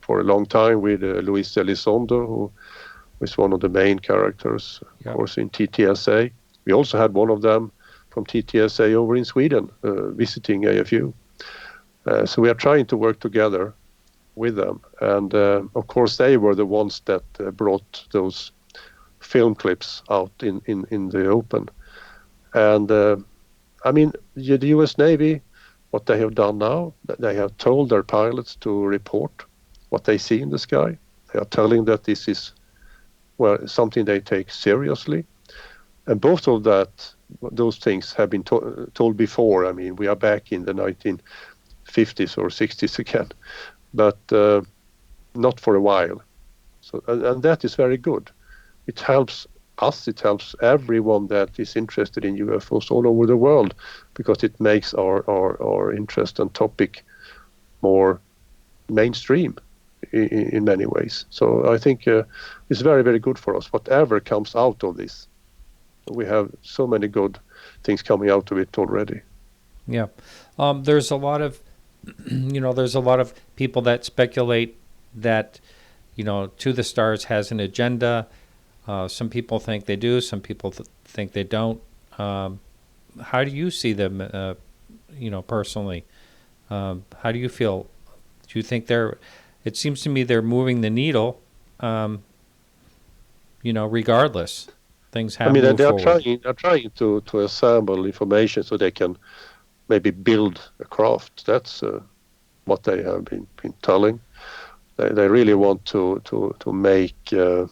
for a long time with Luis Elizondo, who is one of the main characters, of course, in TTSA. We also had one of them from TTSA over in Sweden visiting AFU. So we are trying to work together with them. And of course, they were the ones that brought those film clips out in the open. And I mean, the US Navy, what they have done now, they have told their pilots to report what they see in the sky. They are telling that this is something they take seriously. And both of those things have been told before. I mean, we are back in the 1950s or 60s again, but not for a while. So, and that is very good. It helps us, it helps everyone that is interested in UFOs all over the world, because it makes our interest and topic more mainstream in many ways. So I think it's very, very good for us, whatever comes out of this. We have so many good things coming out of it already. Yeah. There's a lot of, there's a lot of people that speculate that, To the Stars has an agenda. Some people think they do. Some people think they don't. How do you see them, personally? How do you feel? Do you think they're it seems to me they're moving the needle, regardless. Things have moved they're forward. trying to assemble information so they can maybe build a craft. That's what they have been telling. They really want to make the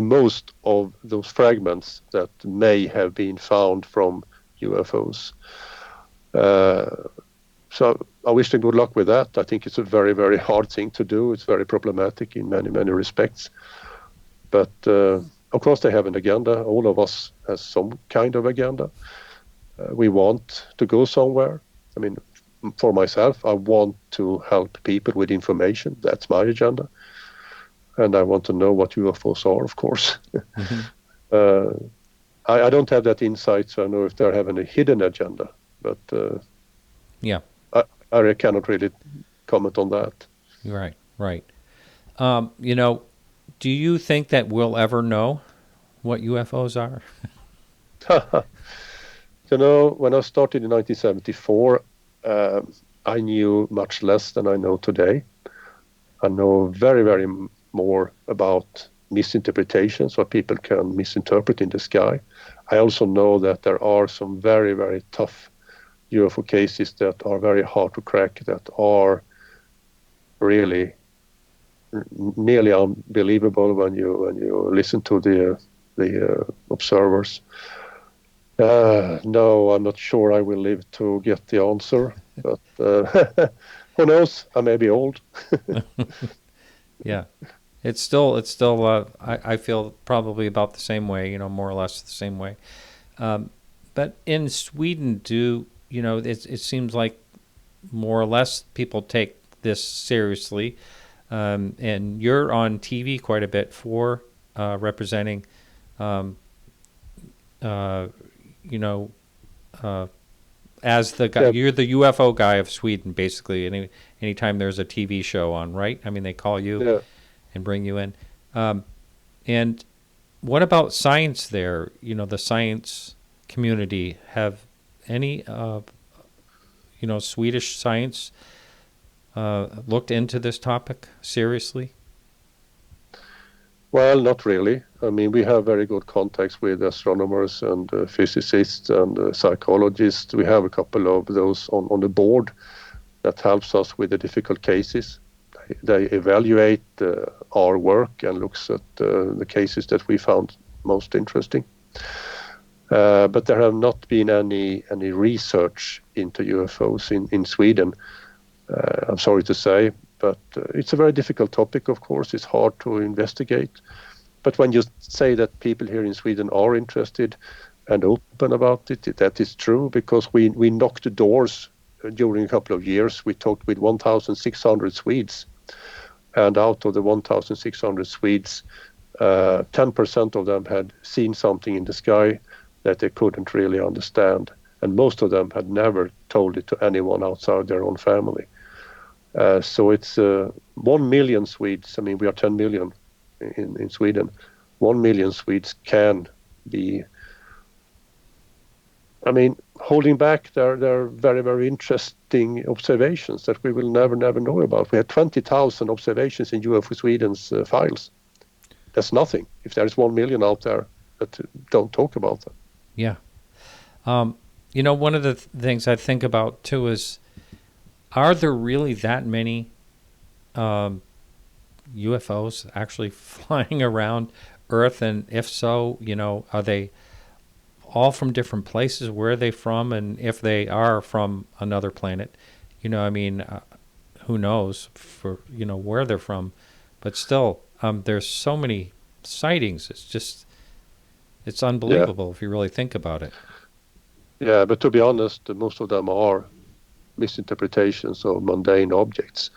most of those fragments that may have been found from UFOs. So I wish them good luck with that. I think it's a very, very hard thing to do. It's very problematic in many, many respects. But of course they have an agenda. All of us has some kind of agenda. We want to go somewhere. For myself, I want to help people with information. That's my agenda. And I want to know what UFOs are, of course. Mm-hmm. I don't have that insight, so I know if they're having a hidden agenda. But I cannot really comment on that. Right. Do you think that we'll ever know what UFOs are? When I started in 1974, I knew much less than I know today. I know very, very more about misinterpretations, what people can misinterpret in the sky. I also know that there are some very, very tough UFO cases that are very hard to crack, that are really nearly unbelievable when you listen to the observers. No, I'm not sure I will live to get the answer, but who knows? I may be old. Yeah, it's still. I feel probably about the same way. More or less the same way. But in Sweden, it seems like more or less people take this seriously, and you're on TV quite a bit for representing. As the guy, you're the UFO guy of Sweden, basically. Anytime there's a TV show on, right? They call you and bring you in. And what about science there? The science community, have any, Swedish science looked into this topic seriously? Well, not really. We have very good contacts with astronomers and physicists and psychologists. We have a couple of those on the board that helps us with the difficult cases. They evaluate our work and looks at the cases that we found most interesting. But there have not been any research into UFOs in Sweden. I'm sorry to say. But it's a very difficult topic, of course. It's hard to investigate. But when you say that people here in Sweden are interested and open about it, that is true, because we knocked the doors during a couple of years. We talked with 1,600 Swedes. And out of the 1,600 Swedes, 10% of them had seen something in the sky that they couldn't really understand. And most of them had never told it to anyone outside their own family. So it's 1 million Swedes. We are 10 million in Sweden. 1 million Swedes can be, holding back their very, very interesting observations that we will never know about. We had 20,000 observations in UFO-Sweden's files. That's nothing if there is 1 million out there that don't talk about them. Yeah. One of the things I think about too is, are there really that many UFOs actually flying around Earth? And if so, are they all from different places? Where are they from? And if they are from another planet, who knows where they're from? But still, there's so many sightings. It's unbelievable if you really think about it. Yeah, but to be honest, most of them are misinterpretations of mundane objects.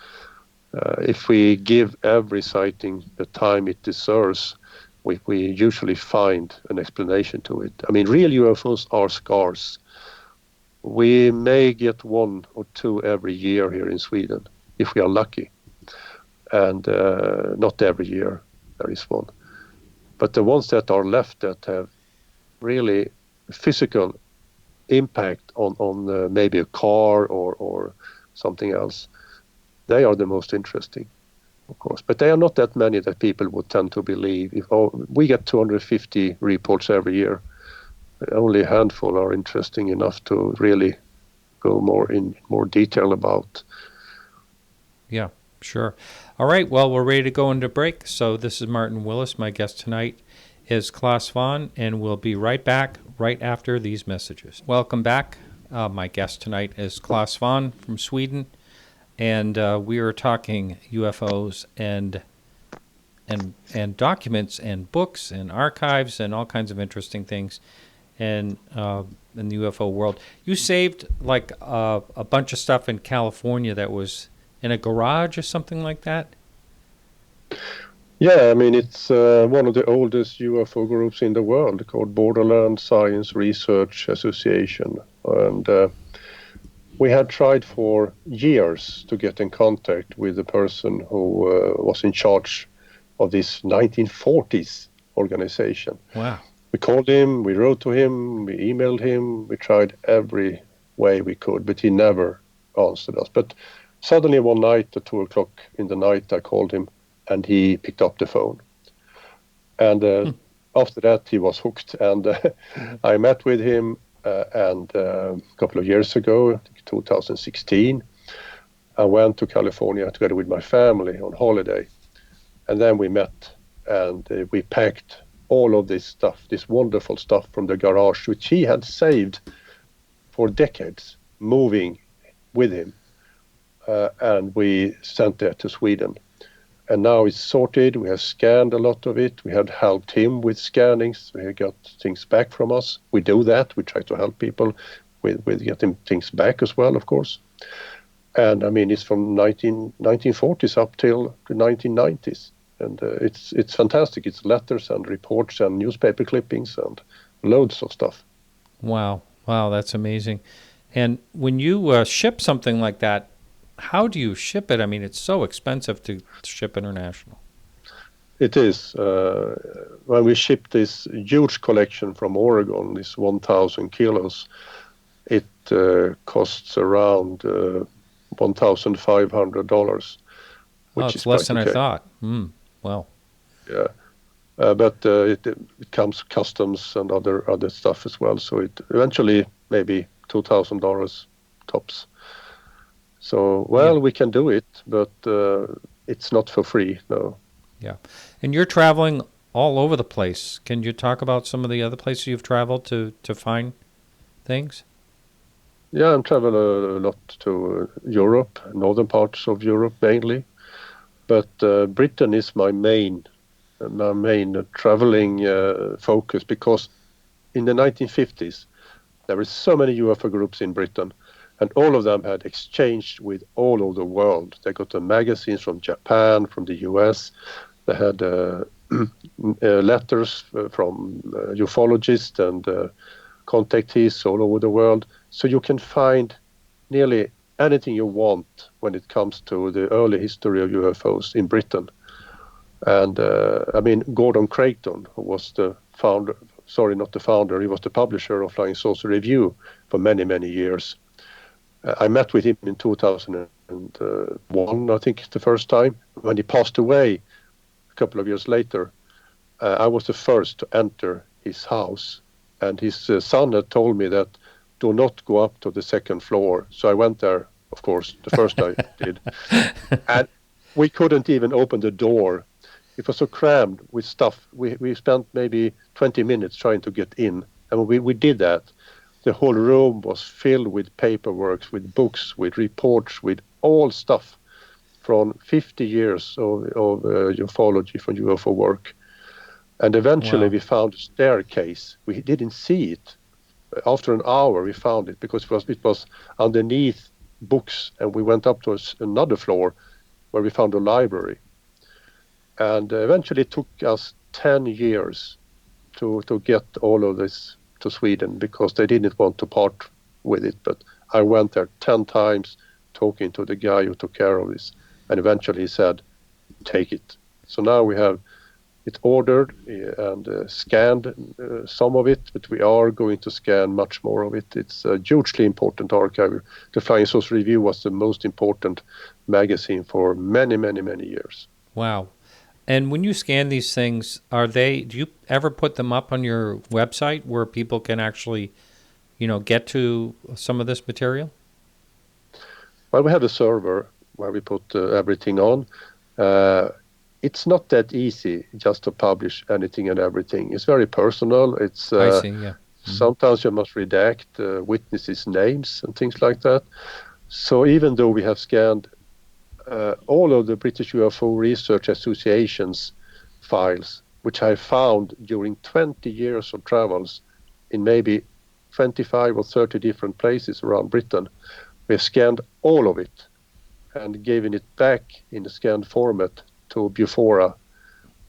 If we give every sighting the time it deserves, we usually find an explanation to it. Real UFOs are scarce. We may get 1 or 2 every year here in Sweden, if we are lucky. And not every year there is one. But the ones that are left that have really physical impact on maybe a car or something else, They are the most interesting, of course. But they are not that many that people would tend to believe. We get 250 reports every year. Only a handful are interesting enough to really go more detail about. Yeah, sure. All right, well, we're ready to go into break. So this is Martin Willis. My guest tonight is Clas Svahn, and we'll be right back right after these messages. Welcome back. My guest tonight is Clas Svahn from Sweden, and we are talking UFOs and documents and books and archives and all kinds of interesting things in the UFO world. You saved like a bunch of stuff in California that was in a garage or something like that? Yeah, I mean, it's one of the oldest UFO groups in the world, called Borderland Science Research Association. And we had tried for years to get in contact with the person who was in charge of this 1940s organization. Wow. We called him, we wrote to him, we emailed him, we tried every way we could, but he never answered us. But suddenly one night at 2 o'clock in the night, I called him, and he picked up the phone. And after that, he was hooked. And I met with him and a couple of years ago, 2016. I went to California together with my family on holiday. And then we met, and we packed all of this stuff, this wonderful stuff from the garage, which he had saved for decades, moving with him. And we sent that to Sweden. And now it's sorted. We have scanned a lot of it. We have helped him with scannings. We have got things back from us. We do that. We try to help people with getting things back as well, of course. And I mean, it's from 1940s up till the 1990s. And it's fantastic. It's letters and reports and newspaper clippings and loads of stuff. Wow, that's amazing. And when you ship something like that, how do you ship it? I mean, it's so expensive to ship international. It is. When we shipped this huge collection from Oregon, this 1,000 kilos, it costs around $1,500, which it's is less than okay. I thought. Well. Yeah, but it comes customs and other stuff as well. So it eventually maybe $2,000 tops. So we can do it, but it's not for free, no. Yeah, and you're traveling all over the place. Can you talk about some of the other places you've traveled to find things? Yeah, I'm traveling a lot to Europe, northern parts of Europe mainly. But Britain is my main traveling focus, because in the 1950s there were so many UFO groups in Britain, and all of them had exchanged with all over the world. They got the magazines from Japan, from the US. They had letters from ufologists and contactees all over the world. So you can find nearly anything you want when it comes to the early history of UFOs in Britain. And I mean, Gordon Creighton, who was the founder, sorry, not the founder, he was the publisher of Flying Saucer Review for many, many years. I met with him in 2001, I think, the first time. When he passed away a couple of years later, I was the first to enter his house. And his son had told me that do not go up to the second floor. So I went there, of course, the first I did. And we couldn't even open the door. It was so crammed with stuff. We spent maybe 20 minutes trying to get in. And we did that. The whole room was filled with paperwork, with books, with reports, with all stuff from 50 years of ufology, from UFO work. And eventually we found a staircase. We didn't see it. After an hour we found it, because it was underneath books, and we went up to another floor where we found a library. And eventually it took us 10 years to get all of this to Sweden, because they didn't want to part with it. But I went there 10 times talking to the guy who took care of this, and eventually he said, take it. So now we have It ordered and scanned some of it, but we are going to scan much more of it. It's a hugely important archive. The Flying Saucer Review was the most important magazine for many, many, many years. Wow. And when you scan these things, do you ever put them up on your website where people can actually, get to some of this material? Well, we have a server where we put everything on. It's not that easy just to publish anything and everything. It's very personal. It's I see, yeah. Sometimes you must redact witnesses' names and things like that. So even though we have scanned all of the British UFO Research Association's files, which I found during 20 years of travels in maybe 25 or 30 different places around Britain, we have scanned all of it and given it back in the scanned format to Bufora.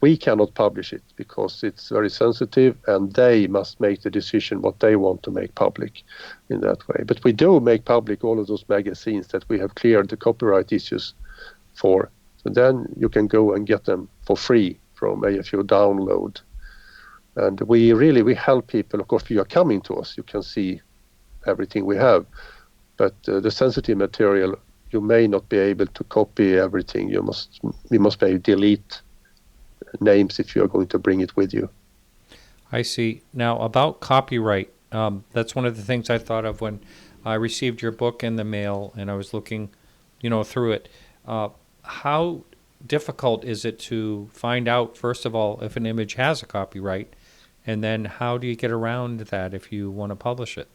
We cannot publish it because it's very sensitive, and they must make the decision what they want to make public in that way. But we do make public all of those magazines that we have cleared the copyright issues for. So then you can go and get them for free from AFU download. And we help people. Of course, if you are coming to us, you can see everything we have. But the sensitive material, you may not be able to copy everything. We must maybe delete names if you are going to bring it with you. I see. Now, about copyright, that's one of the things I thought of when I received your book in the mail and I was looking, through it. How difficult is it to find out, first of all, if an image has a copyright, and then how do you get around that if you want to publish it?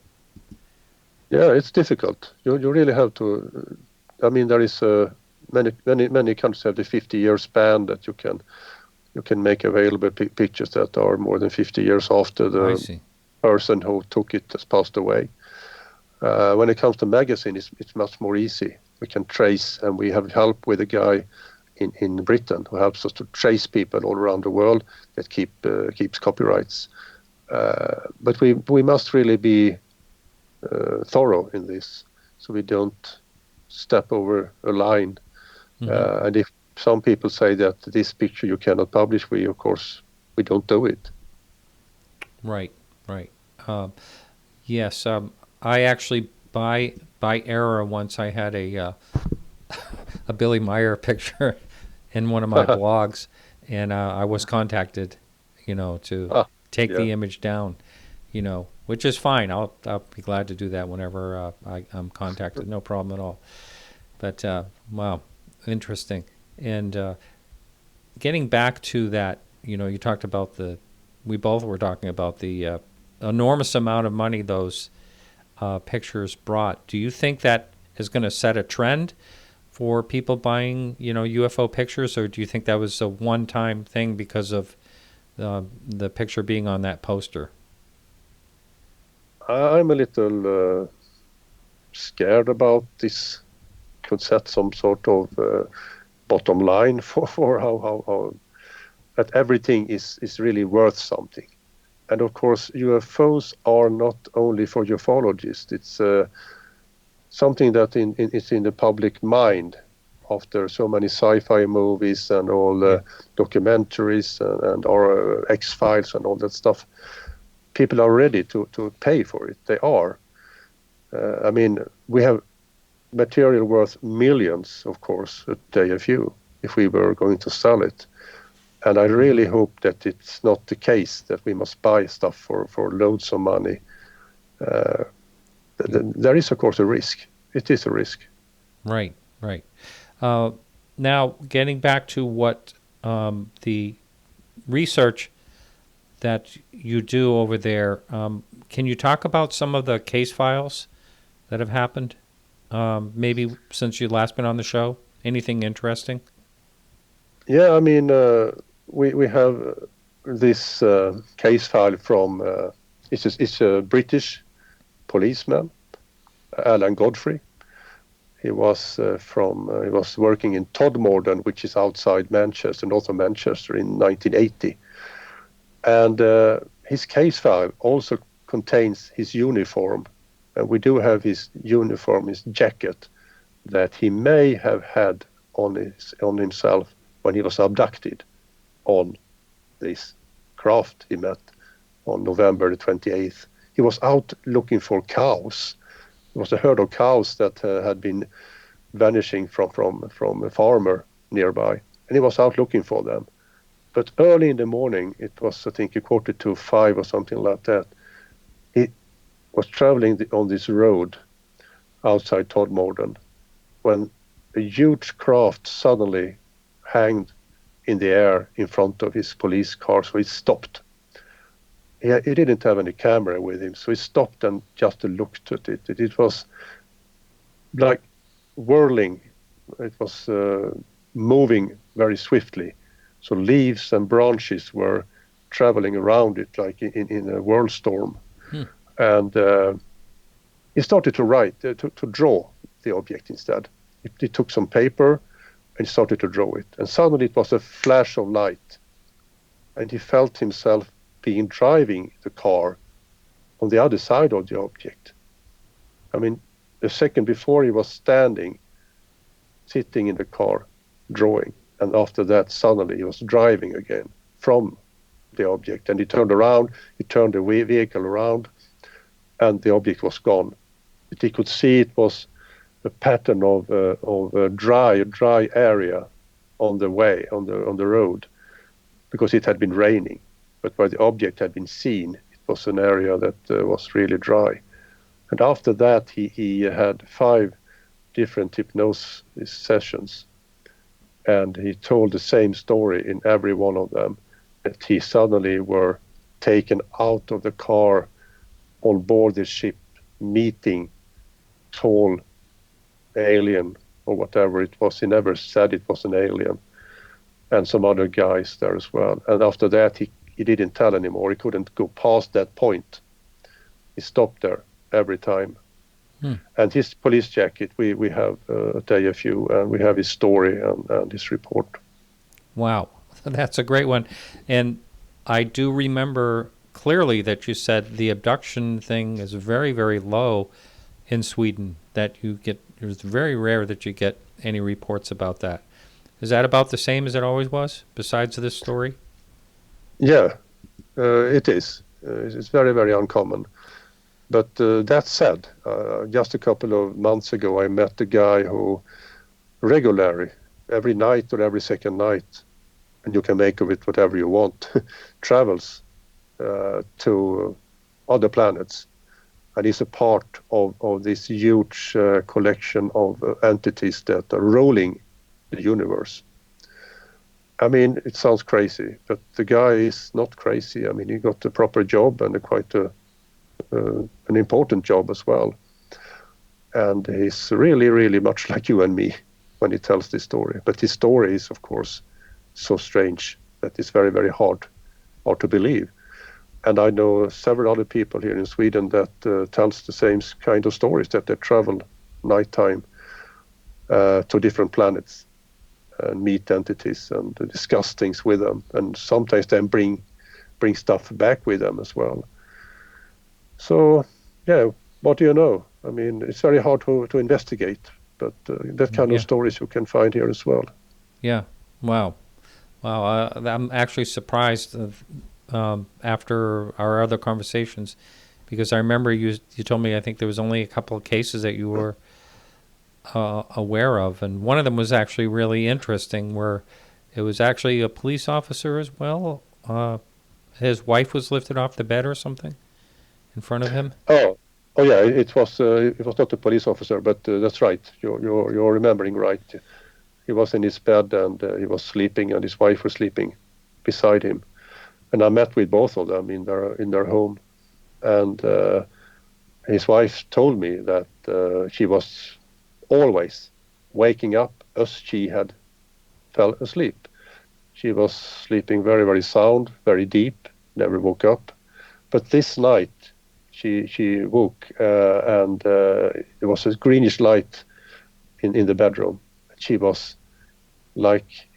Yeah, it's difficult. You really have to. I mean, there is many countries have the 50-year span that you can make available pictures that are more than 50 years after the person who took it has passed away. When it comes to magazine, it's much more easy. We can trace, and we have help with a guy in Britain who helps us to trace people all around the world that keeps copyrights. But we must really be thorough in this, so we don't step over a line. Mm-hmm. And if some people say that this picture you cannot publish, we don't do it. Right. Yes. I actually by error once I had a Billy Meyer picture in one of my blogs, and I was contacted, to take the image down, which is fine. I'll be glad to do that whenever I'm contacted. No problem at all. But wow, interesting. And getting back to that, you talked about we both were talking about the enormous amount of money those pictures brought. Do you think that is going to set a trend for people buying, UFO pictures, or do you think that was a one-time thing because of the picture being on that poster? I'm a little scared about this. Could set some sort of bottom line for how that everything is really worth something. And of course, UFOs are not only for ufologists. It's something that is in the public mind after so many sci-fi movies and all documentaries and our X-Files and all that stuff. People are ready to pay for it. They are. I mean, we have material worth millions, of course, at AFU if we were going to sell it. And I really hope that it's not the case that we must buy stuff for loads of money. There is, of course, a risk. It is a risk. Right. Now, getting back to what the research that you do over there, can you talk about some of the case files that have happened? Maybe since you last been on the show, anything interesting? Yeah, I mean, we have this case file from it's a British policeman, Alan Godfrey. He was working in Todmorden, which is outside Manchester, north of Manchester, in 1980, and his case file also contains his uniform. And we do have his uniform, his jacket, that he may have had on himself when he was abducted on this craft he met on November the 28th. He was out looking for cows. There was a herd of cows that had been vanishing from a farmer nearby, and he was out looking for them. But early in the morning, it was, I think, 4:45 or something like that, he was traveling on this road outside Todmorden when a huge craft suddenly hanged in the air in front of his police car, so he stopped. He didn't have any camera with him, so he stopped and just looked at it. It was like whirling. It was moving very swiftly. So leaves and branches were traveling around it like in a whirlstorm. And he started to write, to draw the object instead. He took some paper and started to draw it. And suddenly it was a flash of light. And he felt himself being driving the car on the other side of the object. I mean, a second before he was standing, sitting in the car, drawing. And after that, suddenly he was driving again from the object. And he turned around, he turned the vehicle around, and the object was gone. But he could see it was a pattern of a dry area on the way, on the road, because it had been raining. But where the object had been seen, it was an area that was really dry. And after that, he had 5 different hypnosis sessions. And he told the same story in every one of them, that he suddenly were taken out of the car on board the ship, meeting tall alien or whatever it was. He never said it was an alien, and some other guys there as well. And after that, he didn't tell anymore. He couldn't go past that point. He stopped there every time. And his police jacket, we have a few, and we have his story and his report. Wow, that's a great one. And I do remember clearly that you said the abduction thing is very, very low in Sweden, that you get, it's very rare that you get any reports about that. Is that about the same as it always was, besides this story? Yeah, it is. It's very, very uncommon. But that said, just a couple of months ago, I met a guy who regularly, every night or every second night, and you can make of it whatever you want, travels to other planets. And is a part of this huge collection of entities that are ruling the universe. I mean, it sounds crazy, but the guy is not crazy. I mean, he got a proper job and quite an important job as well. And he's really, really much like you and me when he tells this story. But his story is, of course, so strange that it's very, very hard to believe. And I know several other people here in Sweden that tells the same kind of stories, that they travel nighttime to different planets and meet entities and discuss things with them. And sometimes then bring stuff back with them as well. So, yeah, what do you know? I mean, it's very hard to investigate, but that kind of stories you can find here as well. Yeah. Wow. I'm actually surprised after our other conversations, because I remember you told me, I think there was only a couple of cases that you were aware of, and one of them was actually really interesting, where it was actually a police officer as well. His wife was lifted off the bed or something in front of him. Oh yeah, it was not a police officer, but that's right. You're remembering right. He was in his bed and he was sleeping, and his wife was sleeping beside him. And I met with both of them in their home, and his wife told me that she was always waking up as she had fell asleep. She was sleeping very, very sound, very deep, never woke up. But this night she woke and there was a greenish light in the bedroom. She was like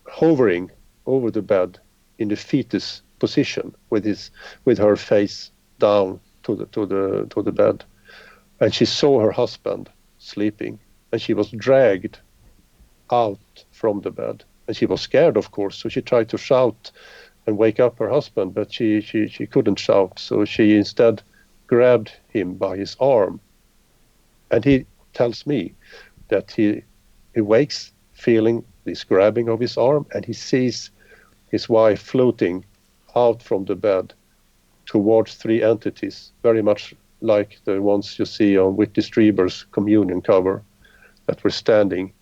hovering over the bed in the fetus position with her face down to the bed, and she saw her husband sleeping, and she was dragged out from the bed, and she was scared, of course. So she tried to shout and wake up her husband, but she couldn't shout. So she instead grabbed him by his arm, and he tells me that he wakes feeling this grabbing of his arm, and he sees his wife floating out from the bed towards three entities, very much like the ones you see on Whitney Strieber's communion cover, that were standing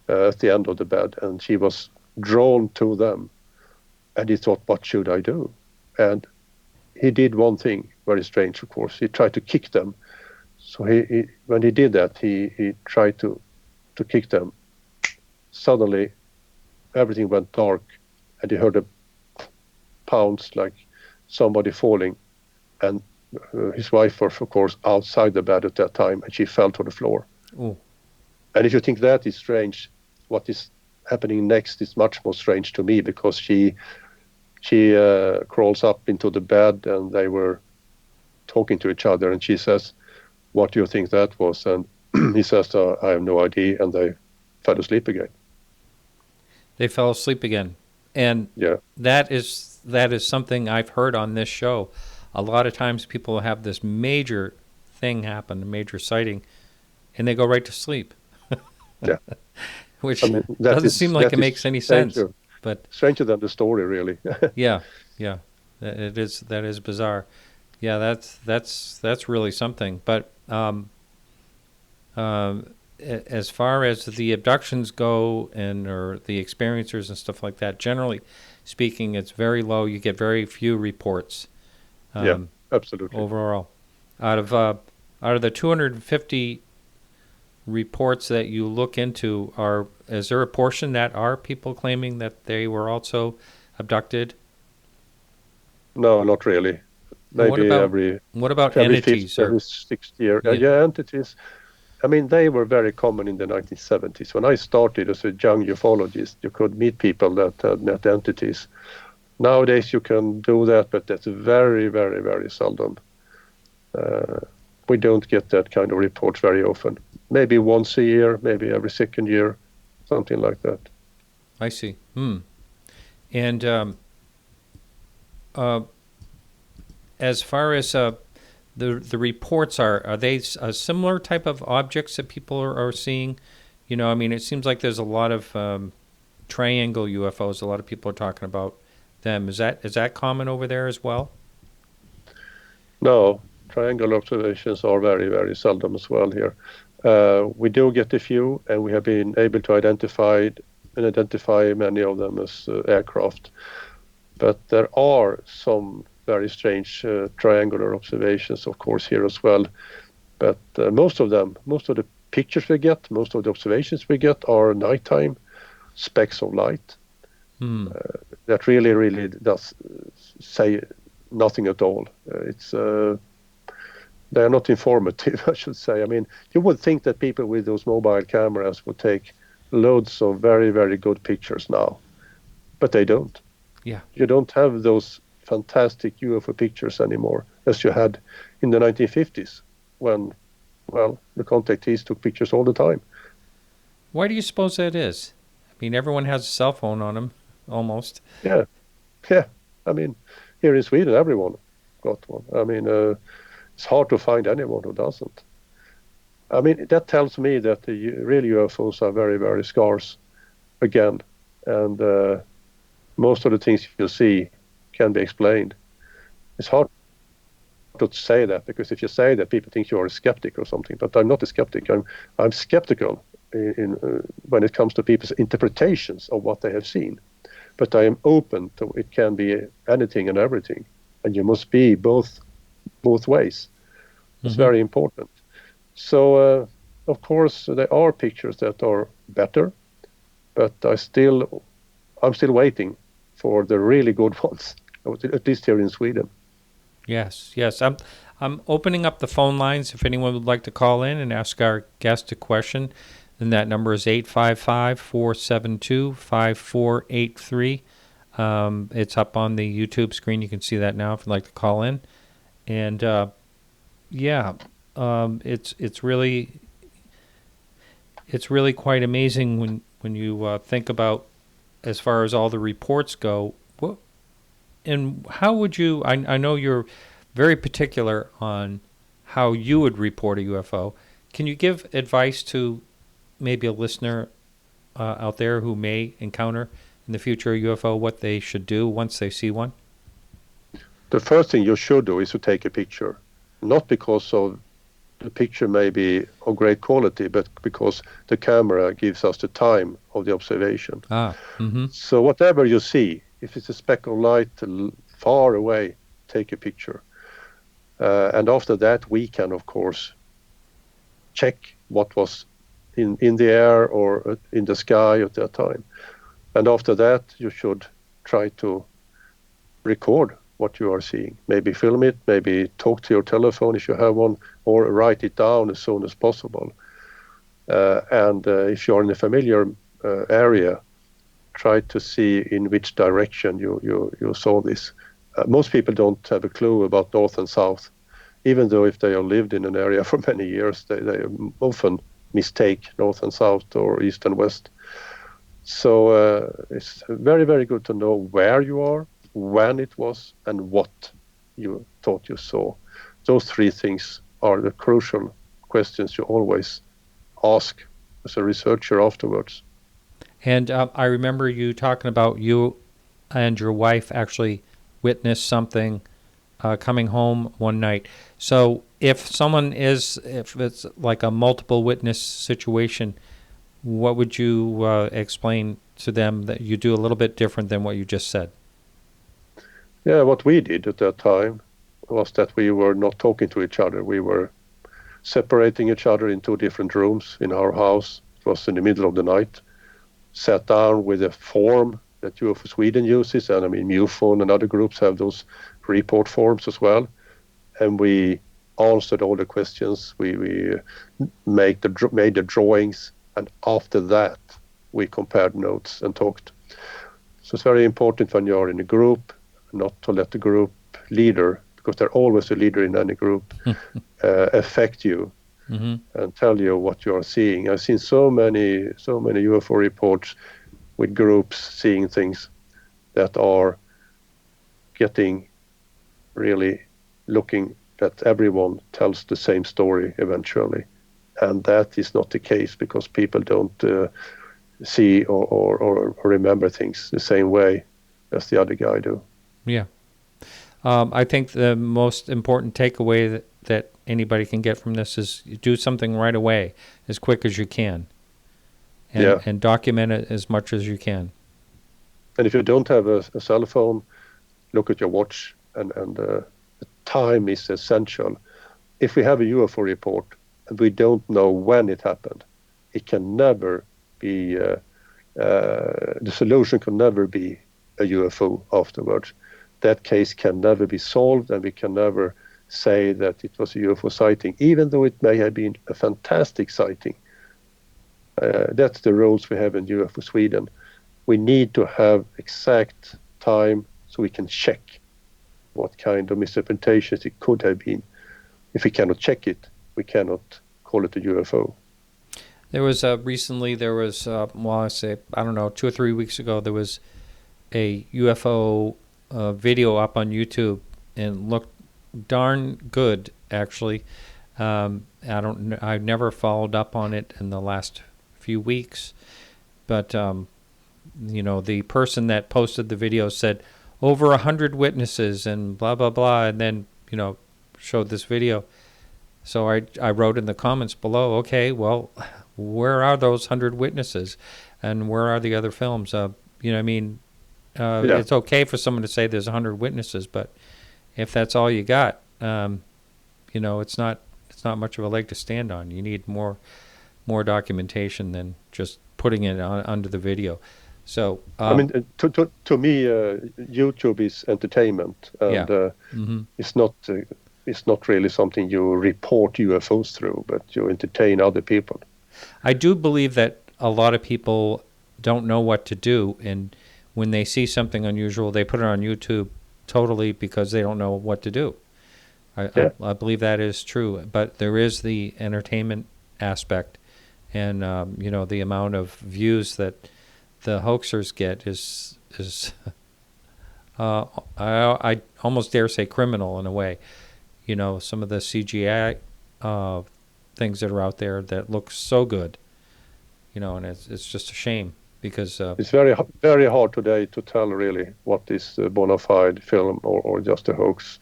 at the end of the bed, and she was drawn to them. And he thought, what should I do? And he did one thing, very strange, of course. He tried to kick them. So he when he did that, he tried to kick them. Suddenly, everything went dark, and he heard a pounds like somebody falling. And his wife was, of course, outside the bed at that time, and she fell to the floor. Ooh. And if you think that is strange, what is happening next is much more strange to me, because she crawls up into the bed, and they were talking to each other, and she says, what do you think that was? And he says, I have no idea, and they fell asleep again. They fell asleep again. And yeah, that is something I've heard on this show. A lot of times people have this major thing happen, a major sighting, and they go right to sleep. Yeah. Which doesn't seem like it makes any sense. But stranger than the story, really. yeah. That is bizarre. Yeah, that's really something. But as far as the abductions go, or the experiencers and stuff like that, generally speaking, it's very low. You get very few reports. Yeah, absolutely. Overall, out of the 250 reports that you look into, is there a portion that are people claiming that they were also abducted? No, not really. Maybe what about every entities? Fifth, every 6th year. Yeah, entities. I mean, they were very common in the 1970s. When I started as a young ufologist, you could meet people that had met entities. Nowadays, you can do that, but that's very, very, very seldom. We don't get that kind of report very often. Maybe once a year, maybe every 2nd year, something like that. I see. And as far as the reports are they a similar type of objects that people are seeing? You know, I mean, it seems like there's a lot of triangle UFOs. A lot of people are talking about them. Is that common over there as well? No, triangle observations are very, very seldom as well here. We do get a few, and we have been able to identify many of them as aircraft. But there are some very strange triangular observations, of course, here as well. But most of the pictures we get, most of the observations we get are nighttime specks of light. That really, really does say nothing at all. They are not informative, I should say. I mean, you would think that people with those mobile cameras would take loads of very, very good pictures now, but they don't. Yeah. You don't have those fantastic UFO pictures anymore as you had in the 1950s when, the contactees took pictures all the time. Why do you suppose that is? I mean, everyone has a cell phone on them, almost. Yeah. I mean, here in Sweden, everyone got one. I mean, it's hard to find anyone who doesn't. I mean, that tells me that the real UFOs are very, very scarce again. And most of the things you see can be explained. It's hard to say that, because if you say that, people think you are a skeptic or something. But I'm not a skeptic. I'm skeptical in when it comes to people's interpretations of what they have seen. But I am open to it can be anything and everything. And you must be both ways. It's very important. So, of course, there are pictures that are better, but I'm still waiting for the really good ones, at least here in Sweden. Yes. I'm opening up the phone lines if anyone would like to call in and ask our guest a question. And that number is 855-472-5483. It's up on the YouTube screen. You can see that now if you'd like to call in. And it's really quite amazing when you think about as far as all the reports go, and how would you, I know you're very particular on how you would report a UFO. Can you give advice to maybe a listener out there who may encounter in the future a UFO, what they should do once they see one? The first thing you should do is to take a picture, not because of the picture may be of great quality, but because the camera gives us the time of the observation. So whatever you see, if it's a speck of light far away, take a picture. And after that, we can, of course, check what was in the air or in the sky at that time. And after that, you should try to record what you are seeing. Maybe film it, maybe talk to your telephone if you have one, or write it down as soon as possible. And if you're in a familiar area, try to see in which direction you saw this. Most people don't have a clue about north and south, even though if they have lived in an area for many years, they often mistake north and south or east and west. So it's very, very good to know where you are, when it was, and what you thought you saw. Those three things are the crucial questions you always ask as a researcher afterwards. And I remember you talking about you and your wife actually witnessed something coming home one night. So if it's like a multiple witness situation, what would you explain to them that you do a little bit different than what you just said? Yeah, what we did at that time was that we were not talking to each other. We were separating each other in two different rooms in our house. It was in the middle of the night. Sat down with a form that UFO-Sweden uses, and I mean MUFON and other groups have those report forms as well. And we answered all the questions. We made the drawings, and after that we compared notes and talked. So it's very important when you're in a group not to let the group leader, because they're always a leader in any group, affect you and tell you what you are seeing. I've seen so many UFO reports with groups seeing things that are getting really looking that everyone tells the same story eventually. And that is not the case, because people don't see or remember things the same way as the other guy do. Yeah. I think the most important takeaway that anybody can get from this is you do something right away, as quick as you can, and document it as much as you can. And if you don't have a cell phone, look at your watch, and the time is essential. If we have a UFO report and we don't know when it happened, it can never be, the solution can never be a UFO afterwards. That case can never be solved, and we can never say that it was a UFO sighting, even though it may have been a fantastic sighting. That's the rules we have in UFO-Sweden. We need to have exact time so we can check what kind of misinterpretations it could have been. If we cannot check it, we cannot call it a UFO. There was recently, I don't know, 2 or 3 weeks ago, there was a UFO video up on YouTube, and looked darn good, actually. I've never followed up on it in the last few weeks, but the person that posted the video said over 100 witnesses and blah blah blah, and then showed this video. So I wrote in the comments below, okay, well, where are those 100 witnesses, and where are the other films? It's okay for someone to say there's 100 witnesses, but if that's all you got, it's not much of a leg to stand on. You need more documentation than just putting it under the video. So to me, YouTube is entertainment, and it's not really something you report UFOs through, but you entertain other people. I do believe that a lot of people don't know what to do, and when they see something unusual, they put it on YouTube totally because they don't know what to do. I believe that is true, but there is the entertainment aspect, and the amount of views that the hoaxers get is I almost dare say criminal in a way. You know, some of the CGI things that are out there that look so good. You know, and it's just a shame because it's very hard today to tell really what is a bona fide film or just a hoax.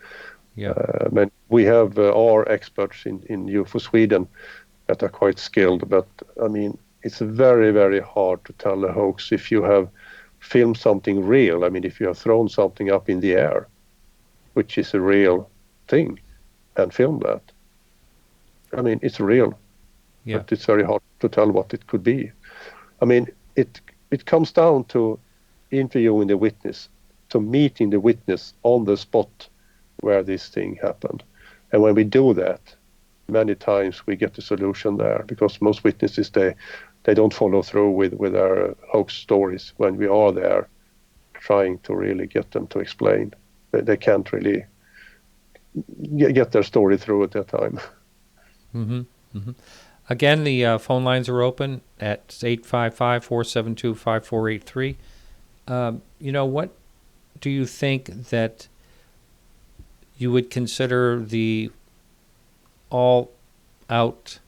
yeah, I mean, we have our experts in UFO-Sweden that are quite skilled, but I mean, it's very, very hard to tell a hoax if you have filmed something real. I mean, if you have thrown something up in the air, which is a real thing, and film that. I mean, it's real, yeah, but it's very hard to tell what it could be. I mean, it comes down to interviewing the witness, to meeting the witness on the spot where this thing happened. And when we do that, many times we get the solution there, because most witnesses, they don't follow through with their hoax stories when we are there trying to really get them to explain. They can't really get their story through at that time. Mm-hmm. Mm-hmm. Again, the phone lines are open at 855-472-5483. You know, what do you think that you would consider the all-out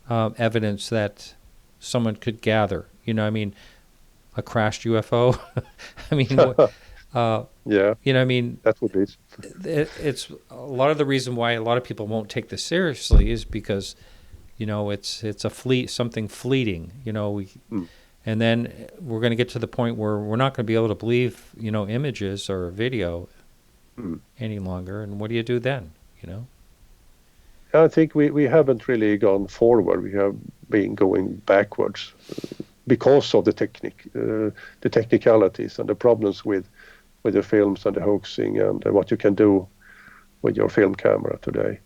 evidence that someone could gather? You know, I mean, a crashed UFO? I mean, yeah. You know, I mean, that would be it's a lot of the reason why a lot of people won't take this seriously is because, you know, it's something fleeting. You know, and then we're going to get to the point where we're not going to be able to believe, you know, images or video any longer. And what do you do then? You know. I think we haven't really gone forward. We have been going backwards because of the technicalities and the problems with the films and the hoaxing and what you can do with your film camera today.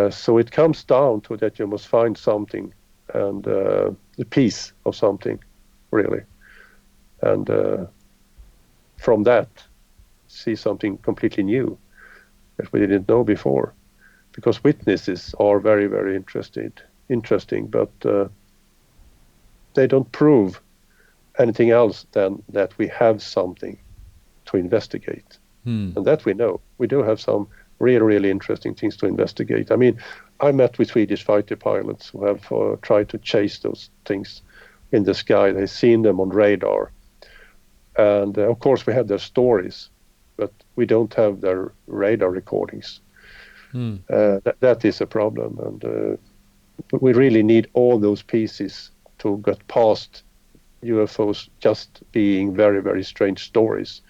So it comes down to that you must find something and a piece of something, really. And from that, see something completely new that we didn't know before. Because witnesses are very, very interesting, but they don't prove anything else than that we have something to investigate. And that we know. We do have some really interesting things to investigate. I mean, I met with Swedish fighter pilots who have tried to chase those things in the sky. They've seen them on radar. And of course we have their stories, but we don't have their radar recordings. That is a problem, and we really need all those pieces to get past UFOs just being very, very strange stories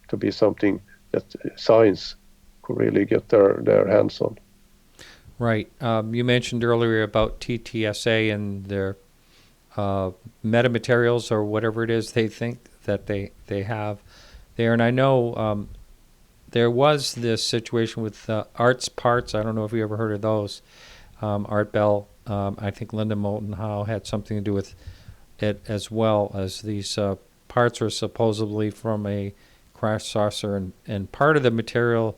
to be something that science could really get their hands on. Right. You mentioned earlier about TTSA and their metamaterials or whatever it is they think that they have there, and I know there was this situation with Art's Parts. I don't know if you ever heard of those. Art Bell, I think Linda Moulton Howe had something to do with it as well, as these parts are supposedly from a crash saucer, and part of the material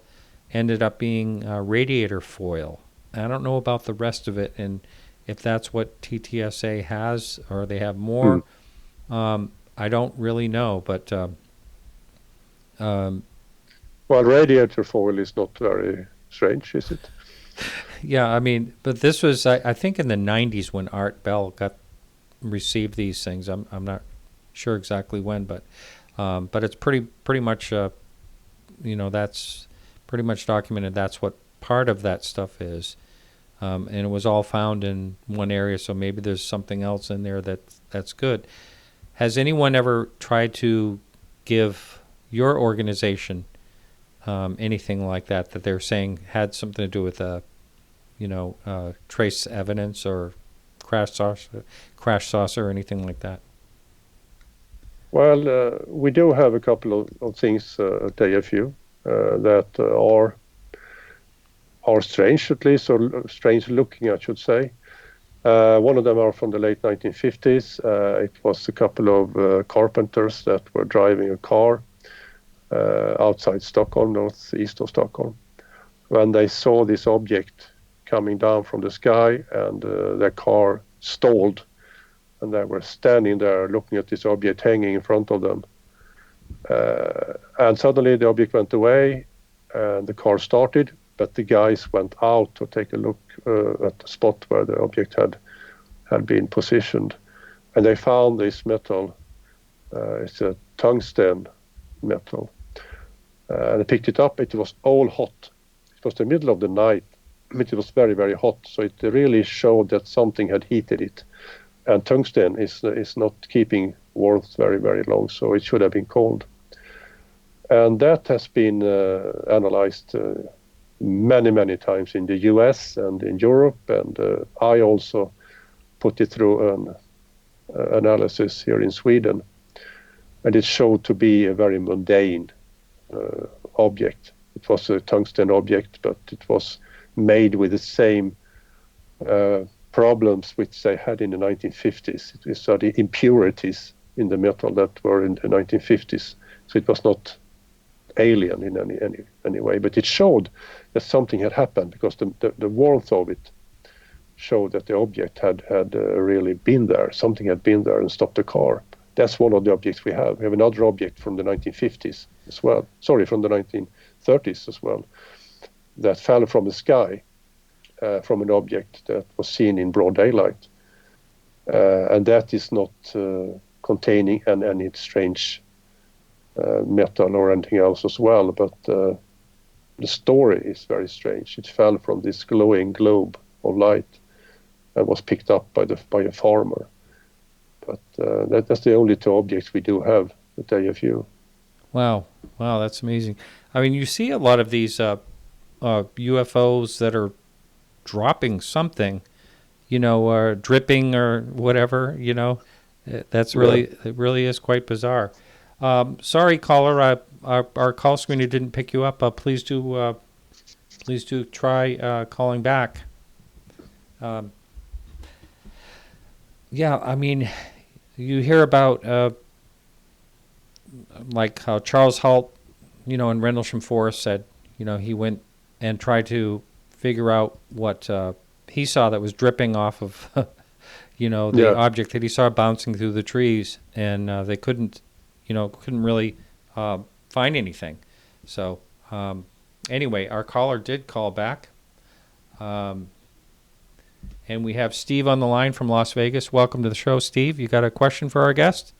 ended up being radiator foil. I don't know about the rest of it, and if that's what TTSA has or they have more. I don't really know, but... well, radiator foil is not very strange, is it? Yeah, I mean, but this was, I think, in the 90s when Art Bell received these things. I'm not sure exactly when, but it's pretty much, you know, that's pretty much documented. That's what part of that stuff is, and it was all found in one area. So maybe there's something else in there that's good. Has anyone ever tried to give your organization anything like that they're saying had something to do with trace evidence or crash saucer or anything like that? Well, we do have a couple of things at AFU that are strange, at least, or strange looking, I should say. One of them are from the late 1950s. It was a couple of carpenters that were driving a car outside Stockholm, northeast of Stockholm, when they saw this object coming down from the sky, and their car stalled and they were standing there looking at this object hanging in front of them. And suddenly the object went away, and the car started, but the guys went out to take a look at the spot where the object had been positioned, and they found this metal. It's a tungsten metal. They picked it up. It was all hot. It was the middle of the night. It was very, very hot. So it really showed that something had heated it. And tungsten is not keeping warmth very, very long, so it should have been cold. And that has been analyzed many, many times in the US and in Europe. And I also put it through an analysis here in Sweden. And it showed to be a very mundane object. It was a tungsten object, but it was made with the same problems which they had in the 1950s. It was the impurities in the metal that were in the 1950s. So it was not alien in any way, but it showed that something had happened because the warmth of it showed that the object had really been there. Something had been there and stopped the car. That's one of the objects we have. We have another object from the 1950s as well. Sorry, from the 1930s as well, that fell from the sky from an object that was seen in broad daylight. And that is not containing any strange metal or anything else as well. But the story is very strange. It fell from this glowing globe of light and was picked up by a farmer. But that's the only two objects we do have at AFU. Wow, that's amazing. I mean, you see a lot of these UFOs that are dropping something, or dripping or whatever, That's really, It really is quite bizarre. Sorry, caller, our call screener didn't pick you up. Please do try calling back. Yeah, I mean, you hear about like how Charles Halt, in Rendlesham Forest said, he went and tried to figure out what he saw that was dripping off of, the object that he saw bouncing through the trees, and they couldn't really find anything. So anyway, our caller did call back. And we have Steve on the line from Las Vegas. Welcome to the show, Steve. You got a question for our guest?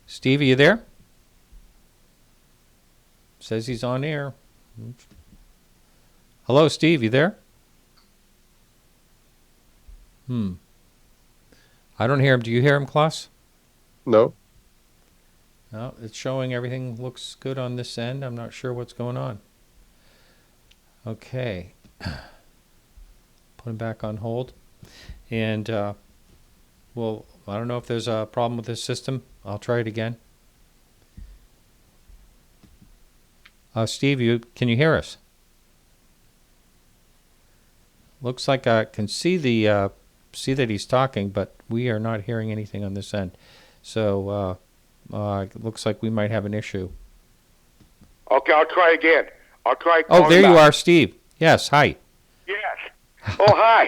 Steve, are you there? Says he's on air. Hello, Steve, you there? I don't hear him. Do you hear him, Clas? No. No, it's showing everything looks good on this end. I'm not sure what's going on. Okay. Put him back on hold. And, well, I don't know if there's a problem with this system. I'll try it again. Steve, can you hear us? Looks like I can see see that he's talking, but we are not hearing anything on this end. So it looks like we might have an issue. Okay, I'll try again. Oh, there you are, Steve. Yes, hi. Yes. Oh, hi.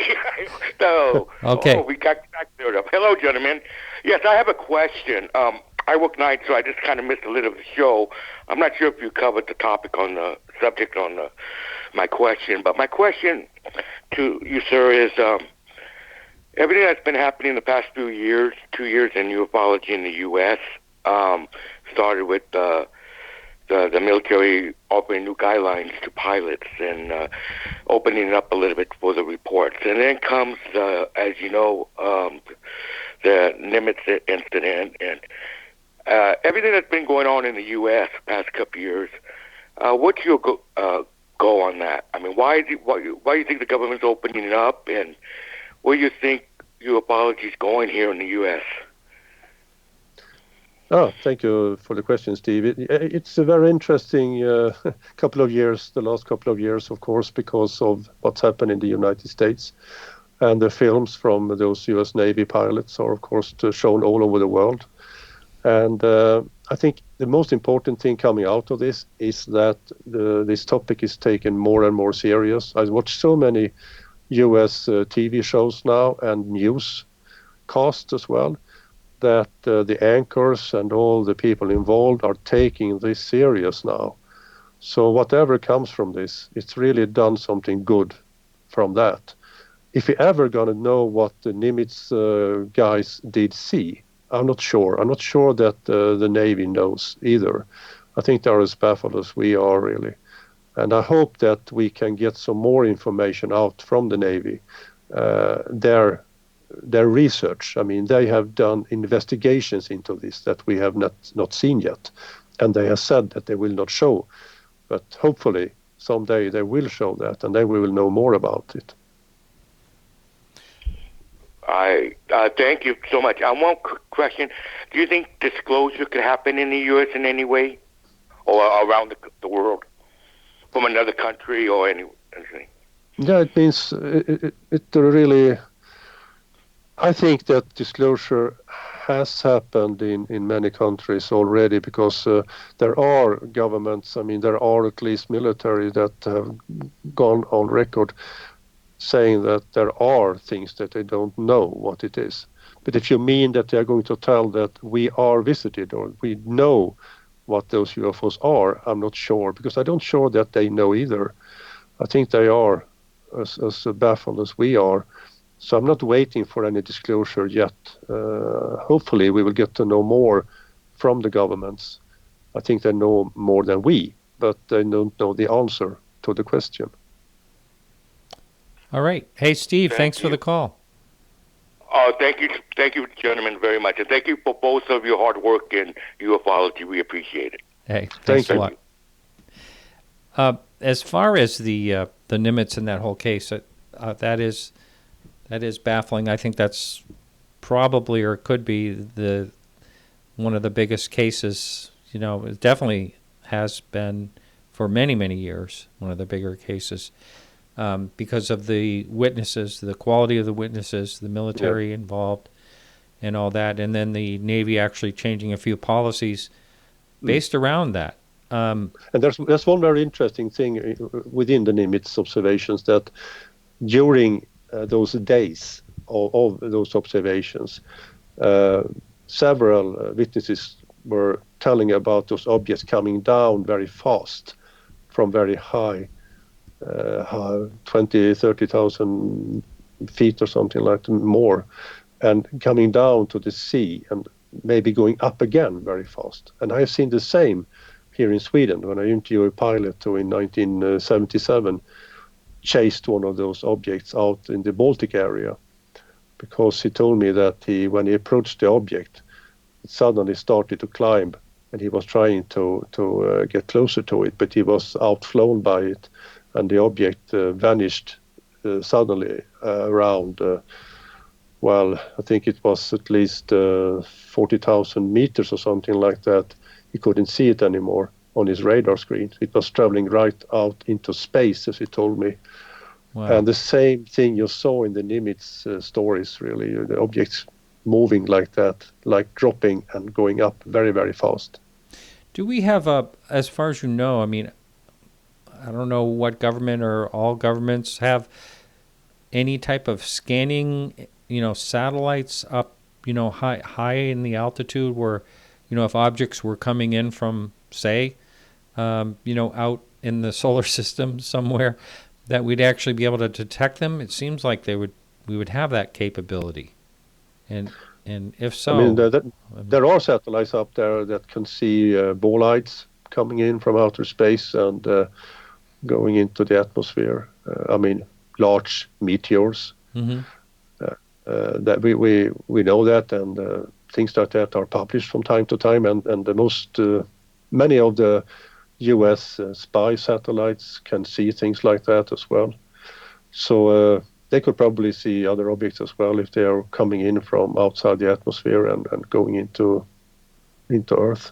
No. Okay. Oh, we got cleared up. Hello, gentlemen. Yes, I have a question. I work nights, so I just kind of missed a little of the show. I'm not sure if you covered the topic on the subject on my question, but my question to you, sir, is everything that's been happening in the past few years, 2 years in ufology in the U.S., started with the military offering new guidelines to pilots and opening it up a little bit for the reports. And then comes, as you know, the Nimitz incident and everything that's been going on in the U.S. the past couple of years. What's your go on that? I mean, why do you think the government's opening it up, and where do you think ufology is going here in the U.S.? Oh, thank you for the question, Steve. It's a very interesting couple of years, the last couple of years, of course, because of what's happened in the United States. And the films from those U.S. Navy pilots are, of course, shown all over the world. And I think the most important thing coming out of this is that this topic is taken more and more serious. I watched so many U.S. TV shows now and newscasts as well, that the anchors and all the people involved are taking this serious now. So whatever comes from this, it's really done something good from that. If we ever gonna know what the Nimitz guys did see, I'm not sure. I'm not sure that the Navy knows either. I think they're as baffled as we are, really. And I hope that we can get some more information out from the Navy. Their research, I mean, they have done investigations into this that we have not seen yet. And they have said that they will not show. But hopefully someday they will show that, and then we will know more about it. I thank you so much. One quick question. Do you think disclosure could happen in the U.S. in any way or around the world from another country or anything? Yeah, it means it really... I think that disclosure has happened in many countries already, because there are governments, I mean, there are at least military that have gone on record saying that there are things that they don't know what it is. But if you mean that they are going to tell that we are visited or we know what those UFOs are, I'm not sure, because I don't sure that they know either. I think they are as baffled as we are. So I'm not waiting for any disclosure yet. Hopefully we will get to know more from the governments. I think they know more than we, but they don't know the answer to the question. All right. Hey, Steve, thanks for the call. Thank you, gentlemen, very much. And thank you for both of your hard work in ufology. We appreciate it. Hey, thanks a lot. As far as the Nimitz and that whole case, that is baffling. I think that's probably, or could be, one of the biggest cases. You know, it definitely has been for many, many years one of the bigger cases, because of the witnesses, the quality of the witnesses, the military involved, and all that, and then the Navy actually changing a few policies based around that. And there's one very interesting thing within the Nimitz observations, that during those days of those observations, several witnesses were telling about those objects coming down very fast from very high, 20, 30,000 feet or something like that, more, and coming down to the sea and maybe going up again very fast. And I have seen the same here in Sweden when I interviewed a pilot who in 1977 chased one of those objects out in the Baltic area, because he told me that when he approached the object, it suddenly started to climb, and he was trying to get closer to it, but he was outflown by it, and the object vanished suddenly around, I think it was at least 40,000 meters or something like that. He couldn't see it anymore on his radar screen. It was traveling right out into space, as he told me. Wow. And the same thing you saw in the Nimitz stories, really, the objects moving like that, like dropping and going up very, very fast. Do we have as far as you know, I mean, I don't know what government or all governments have any type of scanning, satellites up, high in the altitude where, if objects were coming in from, say, out in the solar system somewhere, that we'd actually be able to detect them? It seems like we would have that capability. And if so... I mean, there are satellites up there that can see bolides coming in from outer space and going into the atmosphere. Large meteors. Mm-hmm. That we know that, and things like that are published from time to time, and the many of the U.S. spy satellites can see things like that as well. So they could probably see other objects as well if they are coming in from outside the atmosphere and going into Earth.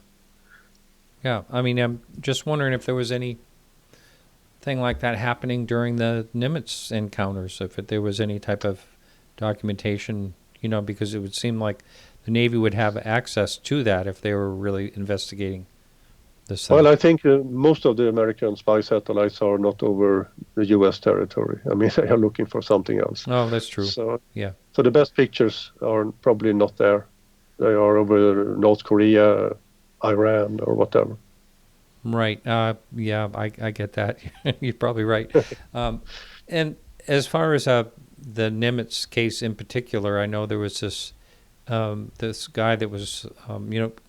Yeah, I'm just wondering if there was anything like that happening during the Nimitz encounters, if there was any type of documentation, because it would seem like the Navy would have access to that if they were really investigating Well, I think most of the American spy satellites are not over the U.S. territory. I mean, they are looking for something else. Oh, that's true. So, yeah. So the best pictures are probably not there. They are over North Korea, Iran, or whatever. Right. Yeah, I get that. You're probably right. And as far as the Nimitz case in particular, I know there was this guy that was,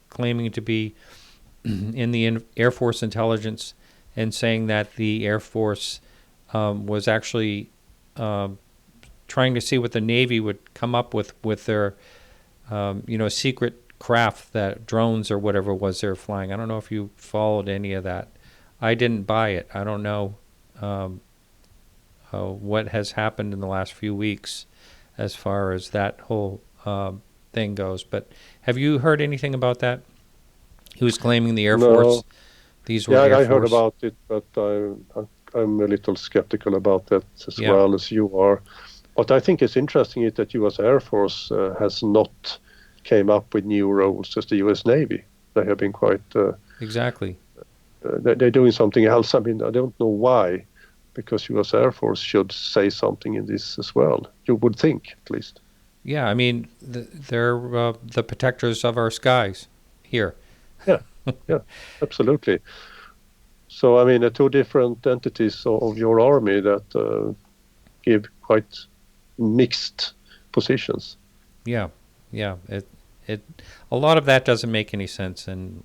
claiming to be in the Air Force intelligence and saying that the Air Force was actually trying to see what the Navy would come up with their, secret craft, that drones or whatever it was they're flying. I don't know if you followed any of that. I didn't buy it. I don't know what has happened in the last few weeks as far as that whole thing goes. But have you heard anything about that? He was claiming the Air Force. These were Air I Force. heard about it, but I'm a little skeptical about that as well as you are. What I think is interesting is that U.S. Air Force has not came up with new roles as the U.S. Navy. They have been quite... exactly. They're doing something else. I mean, I don't know why, because U.S. Air Force should say something in this as well. You would think, at least. Yeah, I mean, they're the protectors of our skies here. Yeah, absolutely. So, I mean, two different entities of your army that give quite mixed positions. Yeah. It a lot of that doesn't make any sense, and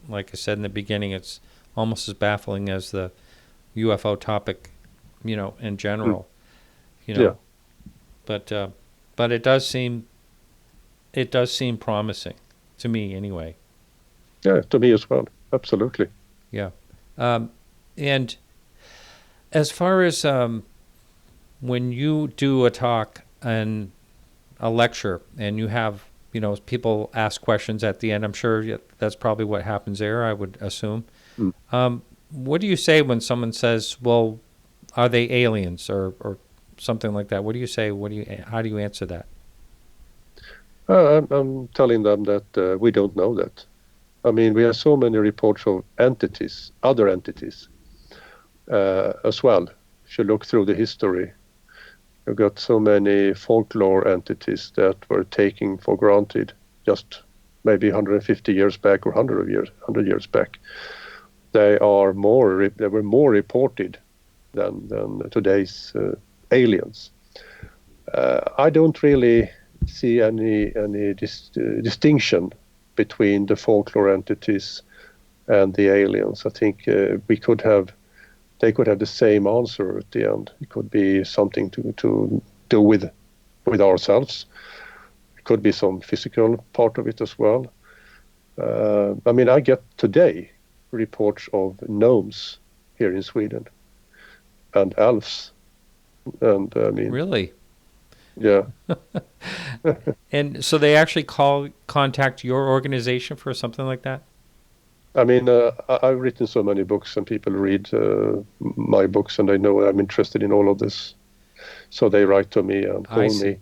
like I said in the beginning, it's almost as baffling as the UFO topic, in general. Yeah. But it does seem promising to me anyway. Yeah, to me as well. Absolutely. Yeah. And as far as when you do a talk and a lecture and you have, people ask questions at the end, I'm sure that's probably what happens there, I would assume. What do you say when someone says, well, are they aliens or something like that? What do you say? How do you answer that? I'm telling them that we don't know that. I mean, we have so many reports of entities, other entities, as well. If you look through the history, you've got so many folklore entities that were taken for granted just maybe 150 years back or 100 years back. They were more reported than today's aliens. I don't really see any distinction between the folklore entities and the aliens. I think they could have the same answer at the end. It could be something to do with ourselves. It could be some physical part of it as well. I mean, I get today reports of gnomes here in Sweden and elves, and I mean, really, yeah. And so they actually contact your organization for something like that? I mean, I've written so many books, and people read my books, and they know I'm interested in all of this. So they write to me and call me.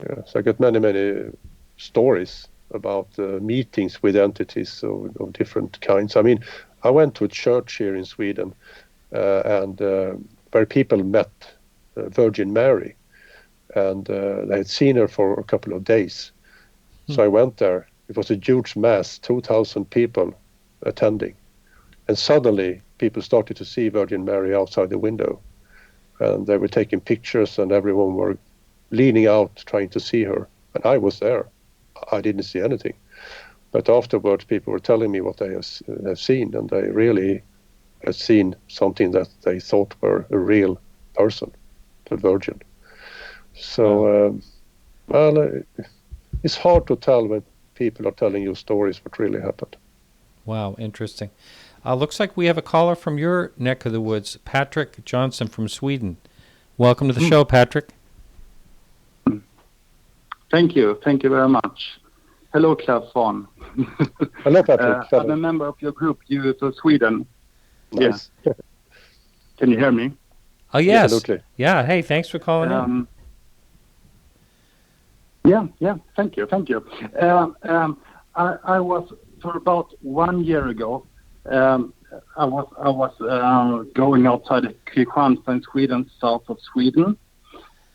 Yeah, so I got many stories about meetings with entities of different kinds. I mean, I went to a church here in Sweden, and where people met Virgin Mary, and they had seen her for a couple of days. So I went there. It was a huge mass, 2,000 people attending. And suddenly people started to see Virgin Mary outside the window. And they were taking pictures, and everyone were leaning out trying to see her. And I was there. I didn't see anything. But afterwards people were telling me what they have seen, and they really had seen something that they thought were a real person, the Virgin. So, it's hard to tell when people are telling you stories what really happened. Wow, interesting. Looks like we have a caller from your neck of the woods, Patrick Johnson from Sweden. Welcome to the show, Patrick. Thank you very much. Hello, Clas Svahn. Hello, Patrick. I'm a member of your group, UFO-Sweden. Nice. Yeah. Can you hear me? Oh, yes. Absolutely. Yeah, hey, thanks for calling in. Yeah, thank you. I was, for about 1 year ago, I was going outside of Kristianstad in Sweden, south of Sweden.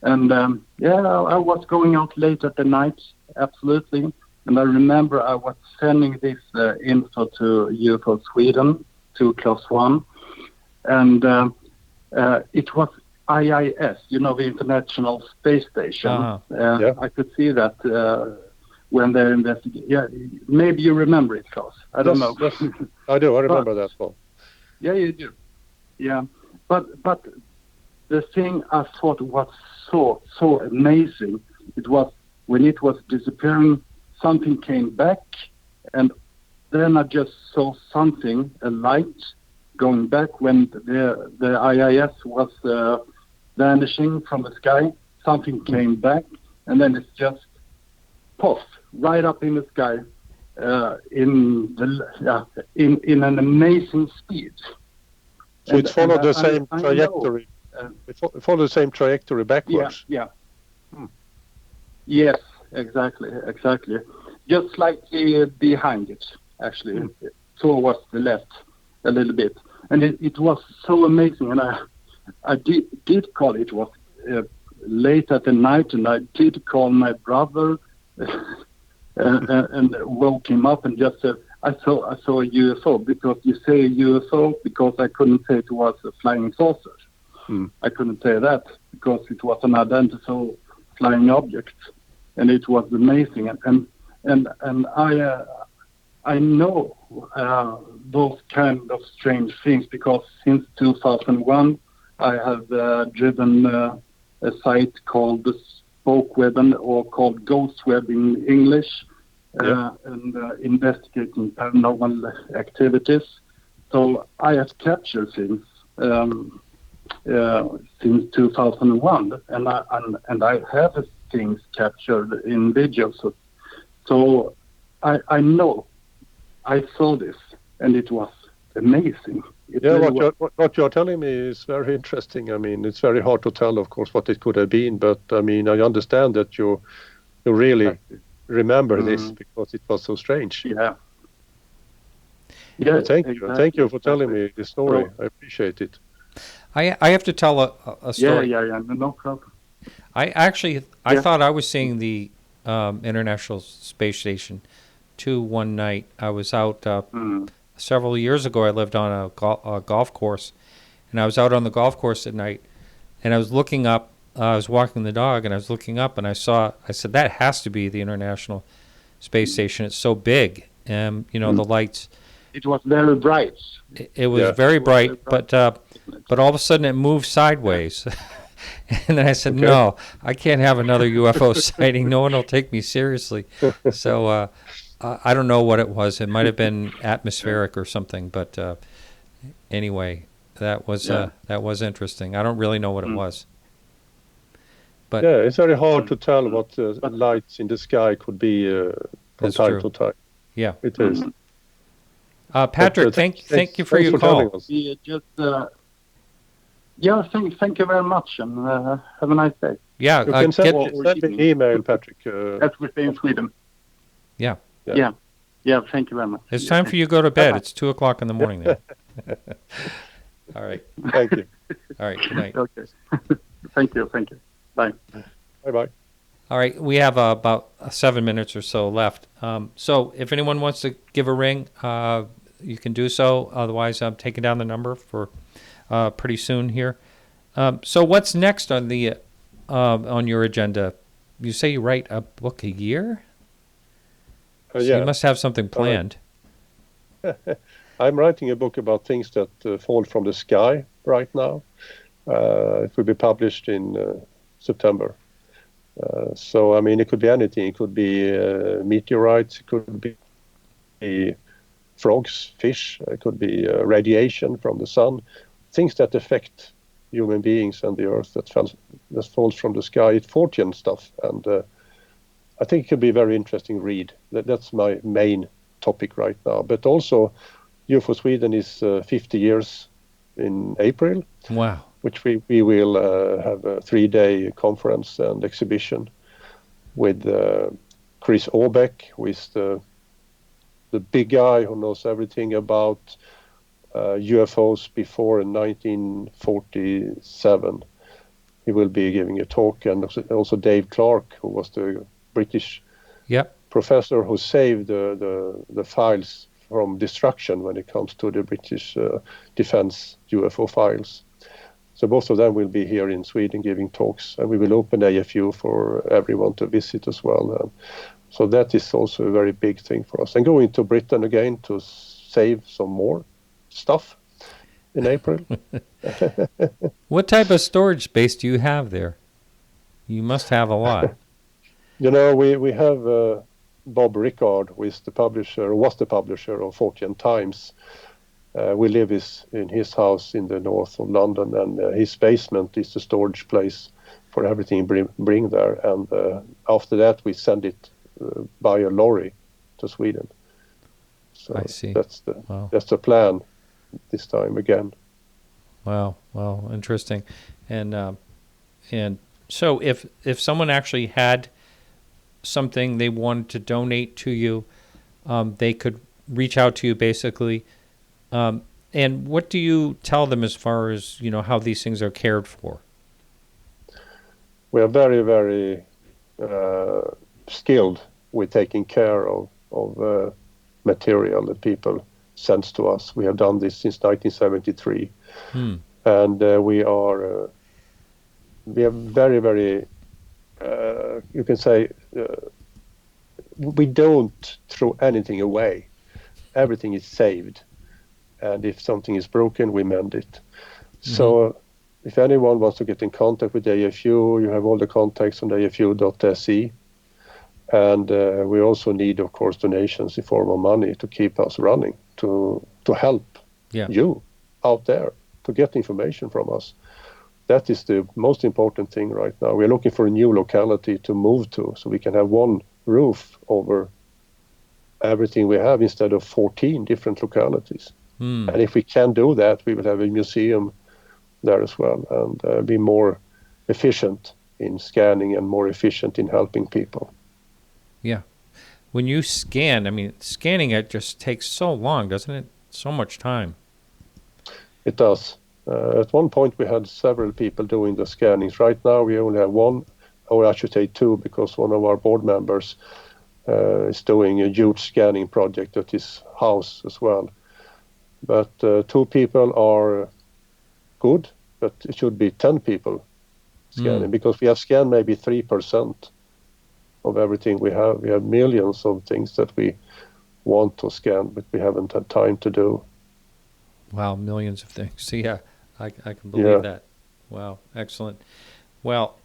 And I was going out late at the night, absolutely. And I remember I was sending this info to UFO-Sweden, to Clas Svahn. And it was IIS, the International Space Station. Uh-huh. I could see that when they investigated. Yeah, maybe you remember it, Clas. I don't know. Yes, I do. I remember that one. Yeah, you do. Yeah, but the thing I thought was so amazing, it was when it was disappearing, something came back, and then I just saw something, a light, going back when the IIS was vanishing from the sky. Something came back, and then it's just poof, right up in the sky, in an amazing speed. So it followed the same trajectory. It followed the same trajectory backwards. Yeah. Yes, exactly. Just slightly behind it, actually, towards the left a little bit. And it was so amazing. And I did call. It was late at the night, and I did call my brother and woke him up and just said, I saw a UFO, because you say UFO because I couldn't say it was a flying saucer. I couldn't say that because it was an identical flying object, and it was amazing. And I know those kind of strange things because since 2001 I have driven a site called the Spoke Web, or called Ghost Web in English, and investigating paranormal activities. So I have captured things since 2001, and I have things captured in videos. So I know I saw this, and it was amazing. What you're telling me is very interesting. I mean, it's very hard to tell, of course, what it could have been, but I mean, I understand that you really remember this because it was so strange. Yeah. Thank you for telling me the story. I appreciate it. I have to tell a story. Yeah. No problem. I thought I was seeing the International Space Station too one night. I was out several years ago. I lived on a golf course, and I was out on the golf course at night, and I was looking up. I was walking the dog, and I was looking up, and I said, that has to be the International Space Station. It's so big, and the lights. It was very bright. It was very bright, but all of a sudden it moved sideways. And then I said, no, I can't have another UFO sighting. No one will take me seriously. So I don't know what it was. It might have been atmospheric or something. But anyway, that was interesting. I don't really know what it was. But it's very hard to tell what lights in the sky could be from time to time. Yeah, it is. Patrick, thank you for your call. Thank you very much, and have a nice day. Yeah, you can send me an email, Patrick. That's within Sweden. Yeah. Thank you very much. It's time for you to go to bed. Bye-bye. It's 2:00 in the morning now. All right. Thank you. All right. Good night. Okay. Thank you. Bye. Bye. All right. We have about 7 minutes or so left. So if anyone wants to give a ring, you can do so. Otherwise, I'm taking down the number for pretty soon here. So what's next on the on your agenda? You say you write a book a year? So you must have something planned. I'm writing a book about things that fall from the sky right now. It will be published in September. So, I mean, it could be anything. It could be meteorites. It could be frogs, fish. It could be radiation from the sun. Things that affect human beings and the earth that falls from the sky. It's fortune stuff. And I think it could be a very interesting read. That's my main topic right now. But also, UFO-Sweden is 50 years in April. Wow. Which we will have a 3-day conference and exhibition with Chris Åbeck, who is the big guy who knows everything about UFOs before 1947. He will be giving a talk, and also Dave Clark, who was the British professor who saved the files from destruction when it comes to the British defense UFO files. So both of them will be here in Sweden giving talks, and we will open AFU for everyone to visit as well. So that is also a very big thing for us. And going to Britain again to save some more stuff in April. What type of storage space do you have there? You must have a lot. You know, we have Bob Rickard, who is the publisher, was the publisher of Fortean Times. We live in his house in the north of London, and his basement is the storage place for everything bring there. And after that, we send it by a lorry to Sweden. So I see. That's the plan this time again. Wow. Well, interesting. And so if someone actually had something they wanted to donate to you, they could reach out to you basically. And what do you tell them as far as, how these things are cared for? We are very, very skilled with taking care of material that people send to us. We have done this since 1973. And we are very, very, you can say, we don't throw anything away. Everything is saved. And if something is broken, we mend it. So if anyone wants to get in contact with the AFU, you have all the contacts on afu.se. And we also need, of course, donations in form of money to keep us running, to help you out there to get information from us. That is the most important thing right now. We're looking for a new locality to move to so we can have one roof over everything we have instead of 14 different localities. And if we can do that, we will have a museum there as well and be more efficient in scanning and more efficient in helping people. Yeah. When you scan, scanning it just takes so long, doesn't it? So much time. It does. At one point, we had several people doing the scannings. Right now, we only have one, or I should say two, because one of our board members is doing a huge scanning project at his house as well. But 2 people are good, but it should be 10 people scanning because we have scanned maybe 3% of everything we have. We have millions of things that we want to scan, but we haven't had time to do. Wow, millions of things. So yeah, I can believe that. Wow, excellent. Well,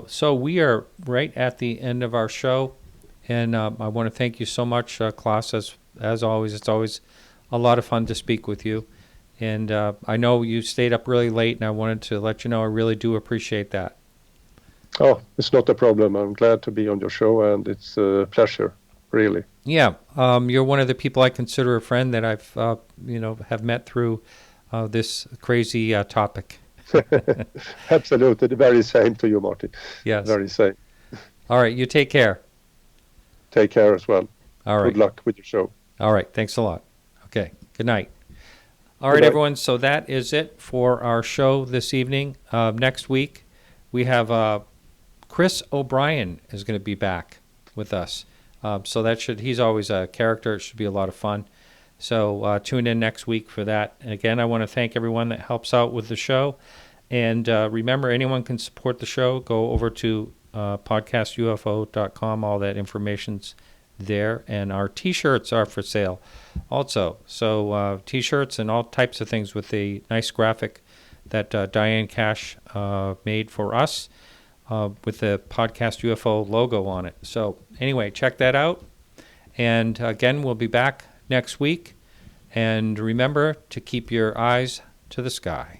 so we are right at the end of our show, and I want to thank you so much, Clas. As always, it's always a lot of fun to speak with you. And I know you stayed up really late, and I wanted to let you know I really do appreciate that. Oh, it's not a problem. I'm glad to be on your show, and it's a pleasure, really. Yeah, you're one of the people I consider a friend that I've, have met through this crazy topic. Absolutely. The very same to you, Martin. Yes. Very same. All right, you take care. Take care as well. All right. Good luck with your show. All right, thanks a lot. Okay, good night. All right, everyone, so that is it for our show this evening. Next week, we have Chris O'Brien is going to be back with us. So he's always a character. It should be a lot of fun. So tune in next week for that. And again, I want to thank everyone that helps out with the show. And remember, anyone can support the show. Go over to podcastufo.com. All that information's there. And our T-shirts are for sale also. So T-shirts and all types of things with a nice graphic that Diane Cash made for us with the Podcast UFO logo on it. So anyway, check that out. And again, we'll be back next week. And remember to keep your eyes to the sky.